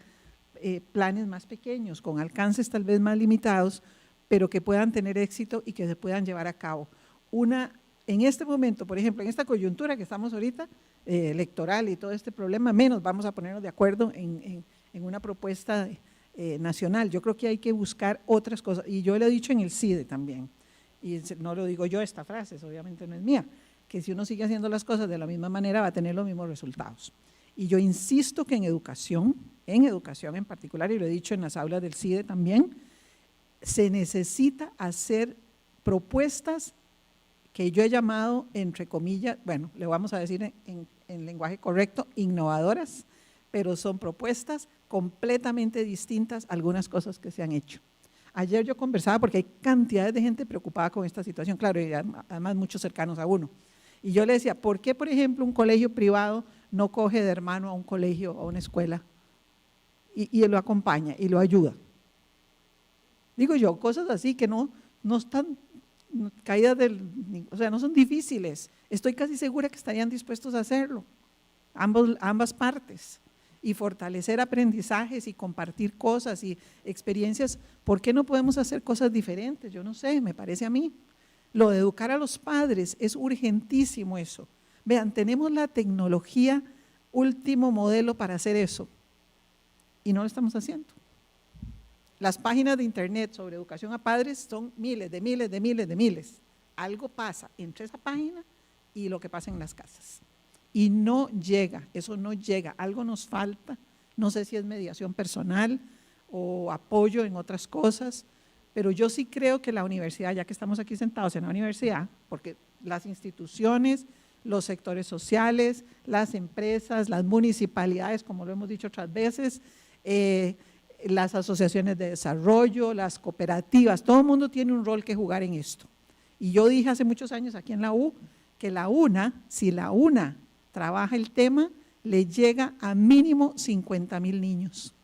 planes más pequeños, con alcances tal vez más limitados, pero que puedan tener éxito y que se puedan llevar a cabo. En este momento, por ejemplo, en esta coyuntura que estamos ahorita, electoral y todo este problema, menos vamos a ponernos de acuerdo en una propuesta nacional. Yo creo que hay que buscar otras cosas, y yo lo he dicho en el CIDE también, y no lo digo yo esta frase, obviamente no es mía, que si uno sigue haciendo las cosas de la misma manera va a tener los mismos resultados. Y yo insisto que en educación en particular, y lo he dicho en las aulas del CIDE también, se necesita hacer propuestas que yo he llamado, entre comillas, bueno, le vamos a decir en lenguaje correcto, innovadoras, pero son propuestas completamente distintas a algunas cosas que se han hecho. Ayer yo conversaba, porque hay cantidades de gente preocupada con esta situación, claro, y además muchos cercanos a uno. Y yo le decía, ¿por qué, por ejemplo, un colegio privado no coge de hermano a un colegio, a una escuela, y lo acompaña y lo ayuda? Digo yo, cosas así que no están caídas o sea, no son difíciles. Estoy casi segura que estarían dispuestos a hacerlo, ambas partes, y fortalecer aprendizajes y compartir cosas y experiencias. ¿Por qué no podemos hacer cosas diferentes? Yo no sé, me parece a mí. Lo de educar a los padres es urgentísimo eso. Vean, tenemos la tecnología último modelo para hacer eso y no lo estamos haciendo. Las páginas de internet sobre educación a padres son miles. Algo pasa entre esa página y lo que pasa en las casas. Y no llega, eso no llega, algo nos falta, no sé si es mediación personal o apoyo en otras cosas, pero yo sí creo que la universidad, ya que estamos aquí sentados en la universidad, porque las instituciones, los sectores sociales, las empresas, las municipalidades, como lo hemos dicho otras veces, las asociaciones de desarrollo, las cooperativas, todo el mundo tiene un rol que jugar en esto. Y yo dije hace muchos años aquí en la U, que si la UNA trabaja el tema, le llega a mínimo 50,000 niños,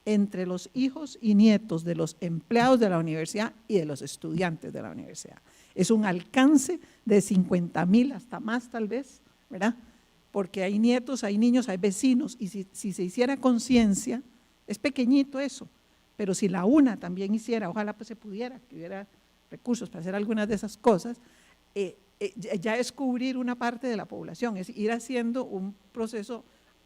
entre los hijos y nietos de los empleados de la universidad y de los estudiantes de la universidad. Es un alcance de 50,000, hasta más tal vez, ¿verdad? Porque hay nietos, hay niños, hay vecinos, y si se hiciera conciencia, es pequeñito eso, pero si la UNA también hiciera, ojalá pues se pudiera, que hubiera recursos para hacer algunas de esas cosas, ya es cubrir una parte de la población, es ir haciendo un proceso,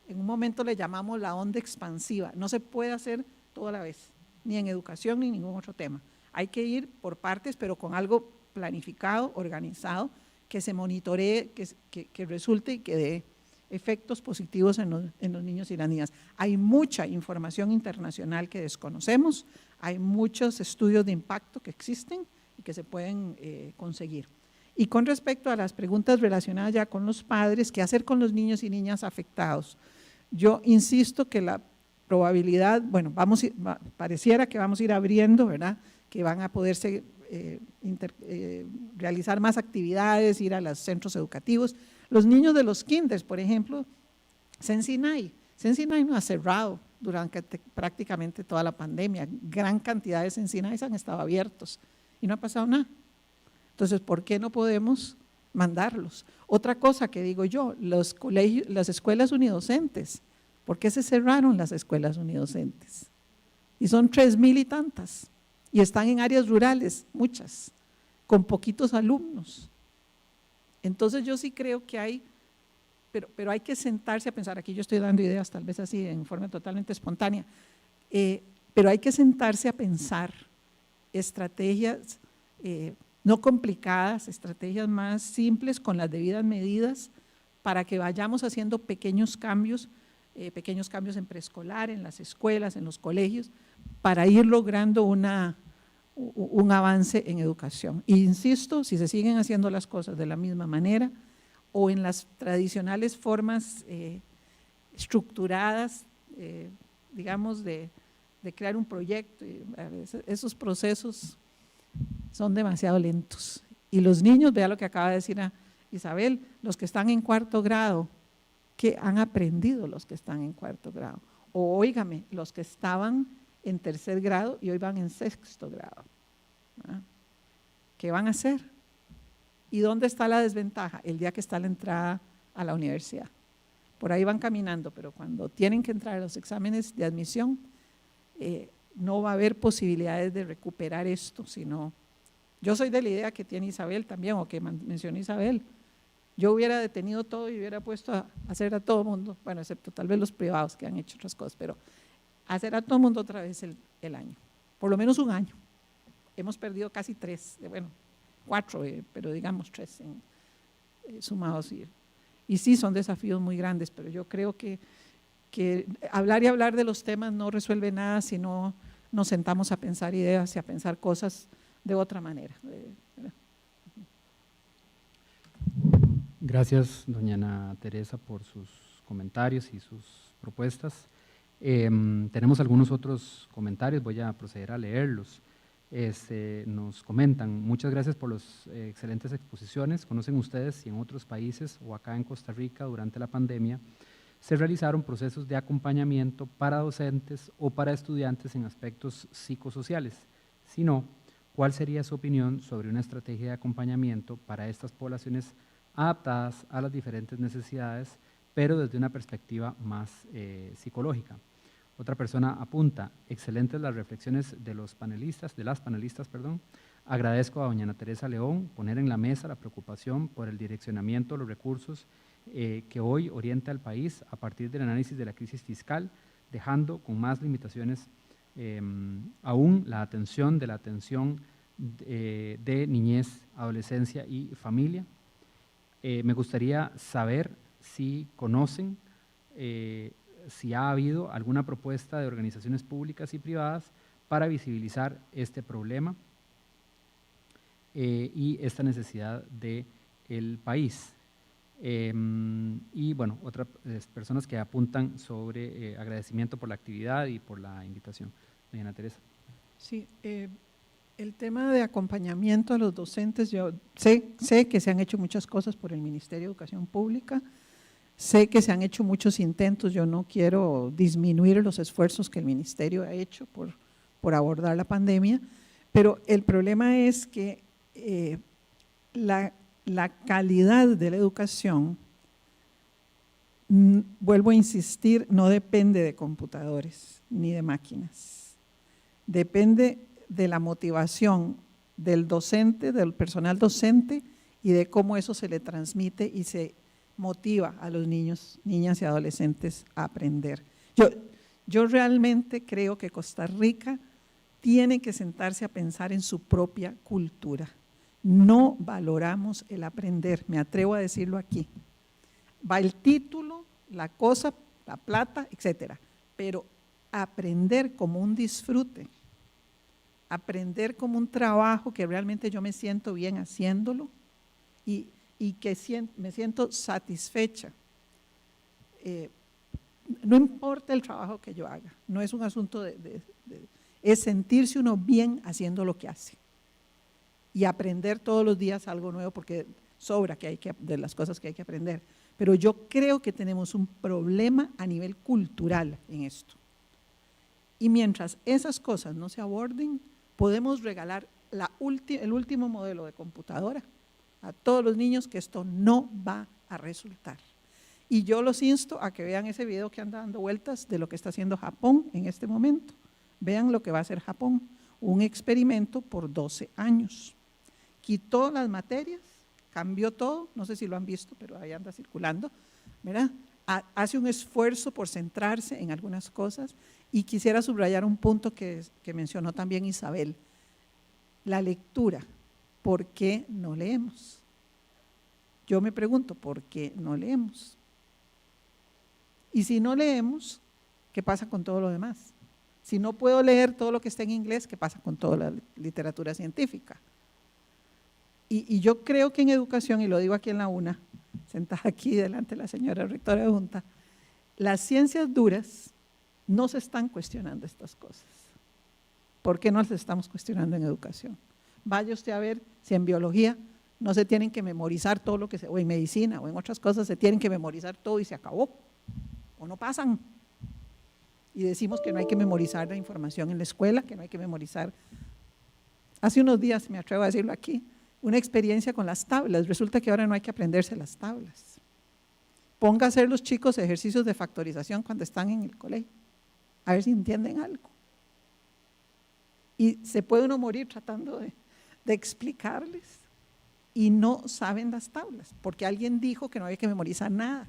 en un momento le llamamos la onda expansiva, no se puede hacer todo a la vez, ni en educación ni en ningún otro tema, hay que ir por partes, pero con algo planificado, organizado, que se monitoree, que resulte y que dé efectos positivos en los niños y las niñas. Hay mucha información internacional que desconocemos, hay muchos estudios de impacto que existen y que se pueden conseguir. Y con respecto a las preguntas relacionadas ya con los padres, ¿qué hacer con los niños y niñas afectados? Yo insisto que la probabilidad, bueno, pareciera que vamos a ir abriendo, ¿verdad?, que van a poderse realizar más actividades, ir a los centros educativos. Los niños de los kinders, por ejemplo, Sensinay no ha cerrado durante prácticamente toda la pandemia, gran cantidad de Sensinays han estado abiertos y no ha pasado nada. Entonces, ¿por qué no podemos mandarlos? Otra cosa que digo yo, los colegios, las escuelas unidocentes, ¿por qué se cerraron las escuelas unidocentes? Y son 3,000 y tantas, y están en áreas rurales, muchas, con poquitos alumnos. Entonces yo sí creo que hay, pero hay que sentarse a pensar, aquí yo estoy dando ideas tal vez así en forma totalmente espontánea, pero hay que sentarse a pensar estrategias no complicadas, estrategias más simples con las debidas medidas para que vayamos haciendo pequeños cambios en preescolar, en las escuelas, en los colegios, para ir logrando un avance en educación. E insisto, si se siguen haciendo las cosas de la misma manera o en las tradicionales formas estructuradas, digamos, de crear un proyecto, esos procesos son demasiado lentos. Y los niños, vea lo que acaba de decir Isabel, los que están en 4º grado, ¿qué han aprendido los que están en 4º grado? O óigame, los que estaban en 3er grado y hoy van en 6º grado. ¿Ah? ¿Qué van a hacer? ¿Y dónde está la desventaja? El día que está la entrada a la universidad. Por ahí van caminando, pero cuando tienen que entrar a los exámenes de admisión, no va a haber posibilidades de recuperar esto, sino, yo soy de la idea que tiene Isabel también, o que mencionó Isabel, yo hubiera detenido todo y hubiera puesto a hacer a todo mundo, bueno, excepto tal vez los privados que han hecho otras cosas, pero hacer a todo mundo otra vez el año, por lo menos un año. Hemos perdido casi 3, bueno, 4, pero digamos 3 sumados. Y sí, son desafíos muy grandes, pero yo creo que hablar y hablar de los temas no resuelve nada si no nos sentamos a pensar ideas y a pensar cosas de otra manera. Gracias, doña Ana Teresa, por sus comentarios y sus propuestas. Tenemos algunos otros comentarios, voy a proceder a leerlos. Nos comentan, muchas gracias por las excelentes exposiciones. ¿Conocen ustedes si en otros países o acá en Costa Rica durante la pandemia se realizaron procesos de acompañamiento para docentes o para estudiantes en aspectos psicosociales? Si no, ¿cuál sería su opinión sobre una estrategia de acompañamiento para estas poblaciones adaptadas a las diferentes necesidades, pero desde una perspectiva más psicológica? Otra persona apunta, excelentes las reflexiones de las panelistas. Agradezco a doña Ana Teresa León poner en la mesa la preocupación por el direccionamiento de los recursos que hoy orienta al país a partir del análisis de la crisis fiscal, dejando con más limitaciones aún la atención de niñez, adolescencia y familia. Me gustaría saber si conocen si ha habido alguna propuesta de organizaciones públicas y privadas para visibilizar este problema y esta necesidad del país. Y bueno, otras personas que apuntan sobre agradecimiento por la actividad y por la invitación. Doña Ana Teresa. Sí, el tema de acompañamiento a los docentes, yo sé que se han hecho muchas cosas por el Ministerio de Educación Pública, sé que se han hecho muchos intentos, yo no quiero disminuir los esfuerzos que el Ministerio ha hecho por abordar la pandemia, pero el problema es que la calidad de la educación, vuelvo a insistir, no depende de computadores ni de máquinas, depende de la motivación del docente, del personal docente y de cómo eso se le transmite y se motiva a los niños, niñas y adolescentes a aprender. Yo realmente creo que Costa Rica tiene que sentarse a pensar en su propia cultura. No valoramos el aprender, me atrevo a decirlo aquí. Va el título, la cosa, la plata, etcétera, pero aprender como un disfrute, aprender como un trabajo que realmente yo me siento bien haciéndolo y que me siento satisfecha. No importa el trabajo que yo haga, no es un asunto es sentirse uno bien haciendo lo que hace y aprender todos los días algo nuevo, porque sobra de las cosas que hay que aprender. Pero yo creo que tenemos un problema a nivel cultural en esto. Y mientras esas cosas no se aborden, podemos regalar el último modelo de computadora a todos los niños, que esto no va a resultar. Y yo los insto a que vean ese video que anda dando vueltas de lo que está haciendo Japón en este momento. Vean lo que va a hacer Japón, un experimento por 12 años. Quitó las materias, cambió todo, no sé si lo han visto, pero ahí anda circulando, ¿verdad? Hace un esfuerzo por centrarse en algunas cosas y quisiera subrayar un punto que mencionó también Isabel, la lectura. ¿Por qué no leemos? Yo me pregunto, ¿por qué no leemos? Y si no leemos, ¿qué pasa con todo lo demás? Si no puedo leer todo lo que está en inglés, ¿qué pasa con toda la literatura científica? Y yo creo que en educación, y lo digo aquí en la UNA, sentada aquí delante de la señora rectora de Junta, las ciencias duras no se están cuestionando estas cosas. ¿Por qué no las estamos cuestionando en educación? Vaya usted a ver si en biología no se tienen que memorizar todo lo que o en medicina o en otras cosas se tienen que memorizar todo y se acabó, o no pasan. Y decimos que no hay que memorizar la información en la escuela, que no hay que memorizar. Hace unos días, me atrevo a decirlo aquí, una experiencia con las tablas. Resulta que ahora no hay que aprenderse las tablas. Ponga a hacer los chicos ejercicios de factorización cuando están en el colegio, a ver si entienden algo. Y se puede uno morir tratando de explicarles y no saben las tablas, porque alguien dijo que no había que memorizar nada.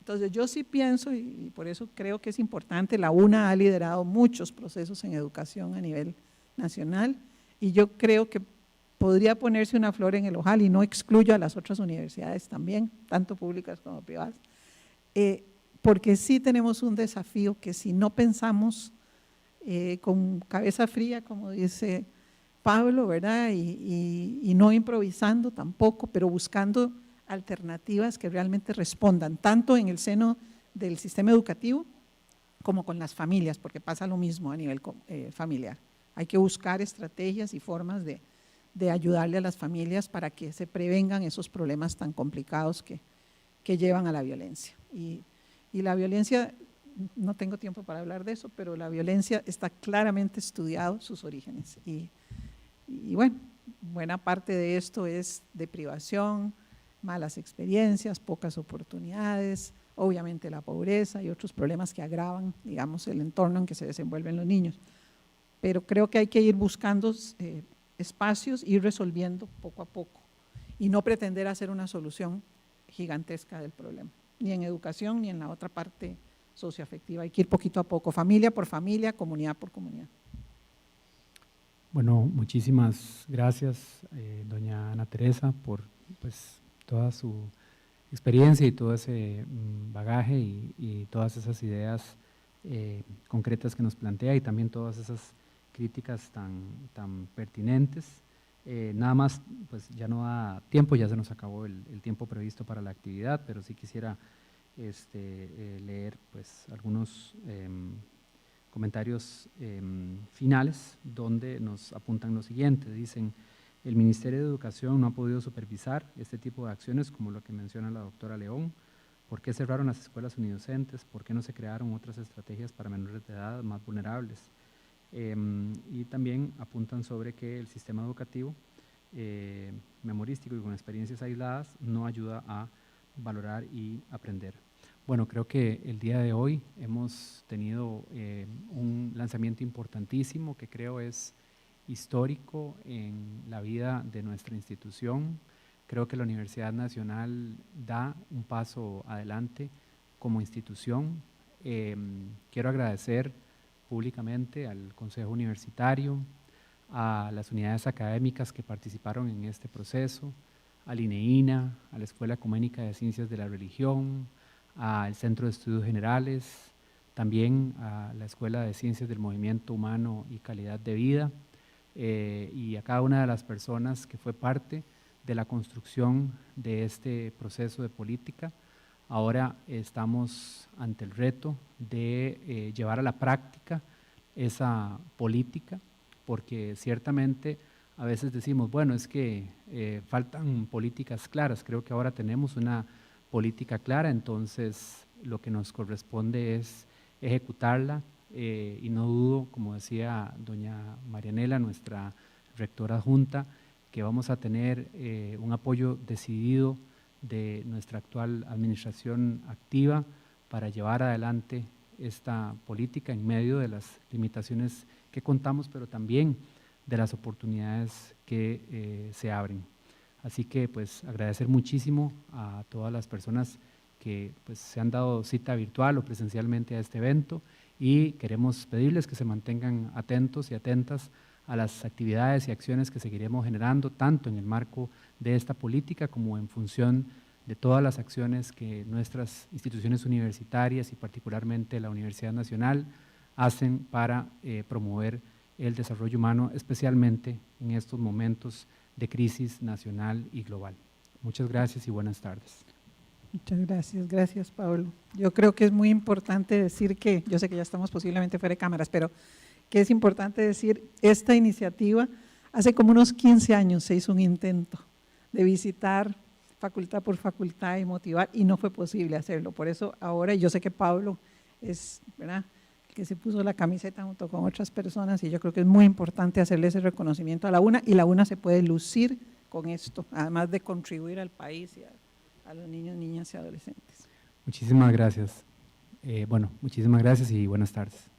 Entonces yo sí pienso, y por eso creo que es importante, la UNA ha liderado muchos procesos en educación a nivel nacional, y yo creo que podría ponerse una flor en el ojal, y no excluyo a las otras universidades también, tanto públicas como privadas, porque sí tenemos un desafío que si no pensamos con cabeza fría, como dice Pablo, ¿verdad? Y no improvisando tampoco, pero buscando alternativas que realmente respondan, tanto en el seno del sistema educativo como con las familias, porque pasa lo mismo a nivel familiar. Hay que buscar estrategias y formas de ayudarle a las familias para que se prevengan esos problemas tan complicados que llevan a la violencia. Y la violencia, no tengo tiempo para hablar de eso, pero la violencia está claramente estudiado sus orígenes. Y bueno, buena parte de esto es de privación, malas experiencias, pocas oportunidades, obviamente la pobreza y otros problemas que agravan, digamos, el entorno en que se desenvuelven los niños. Pero creo que hay que ir buscando espacios, ir resolviendo poco a poco y no pretender hacer una solución gigantesca del problema, ni en educación ni en la otra parte socioafectiva. Hay que ir poquito a poco, familia por familia, comunidad por comunidad. Bueno, muchísimas gracias, doña Ana Teresa, por toda su experiencia y todo ese bagaje y todas esas ideas concretas que nos plantea, y también todas esas críticas tan pertinentes. Nada más, pues ya no da tiempo, ya se nos acabó el tiempo previsto para la actividad, pero sí quisiera leer pues algunos comentarios finales donde nos apuntan lo siguiente. Dicen: el Ministerio de Educación no ha podido supervisar este tipo de acciones como lo que menciona la doctora León. ¿Por qué cerraron las escuelas unidocentes? ¿Por qué no se crearon otras estrategias para menores de edad más vulnerables? Y también apuntan sobre que el sistema educativo memorístico y con experiencias aisladas no ayuda a valorar y aprender. Bueno, creo que el día de hoy hemos tenido un lanzamiento importantísimo que creo es histórico en la vida de nuestra institución. Creo que la Universidad Nacional da un paso adelante como institución. Quiero agradecer públicamente al Consejo Universitario, a las unidades académicas que participaron en este proceso, al INEINA, a la Escuela Ecuménica de Ciencias de la Religión, al Centro de Estudios Generales, también a la Escuela de Ciencias del Movimiento Humano y Calidad de Vida, y a cada una de las personas que fue parte de la construcción de este proceso de política. Ahora estamos ante el reto de llevar a la práctica esa política, porque ciertamente a veces decimos, bueno, es que faltan políticas claras. Creo que ahora tenemos una política clara, entonces lo que nos corresponde es ejecutarla, y no dudo, como decía doña Marianela, nuestra rectora adjunta, que vamos a tener un apoyo decidido de nuestra actual administración activa para llevar adelante esta política en medio de las limitaciones que contamos, pero también de las oportunidades que se abren. Así que pues agradecer muchísimo a todas las personas que pues, se han dado cita virtual o presencialmente a este evento, y queremos pedirles que se mantengan atentos y atentas a las actividades y acciones que seguiremos generando, tanto en el marco de esta política como en función de todas las acciones que nuestras instituciones universitarias y particularmente la Universidad Nacional hacen para promover el desarrollo humano, especialmente en estos momentos de crisis nacional y global. Muchas gracias y buenas tardes. Muchas gracias, gracias Pablo. Yo creo que es muy importante decir que, yo sé que ya estamos posiblemente fuera de cámaras, pero que es importante decir, esta iniciativa, hace como unos 15 años se hizo un intento de visitar facultad por facultad y motivar, y no fue posible hacerlo. Por eso ahora, yo sé que Pablo es, ¿verdad?, que se puso la camiseta junto con otras personas, y yo creo que es muy importante hacerle ese reconocimiento a la UNA, y la UNA se puede lucir con esto, además de contribuir al país y a los niños, niñas y adolescentes. Muchísimas gracias. Muchísimas gracias y buenas tardes.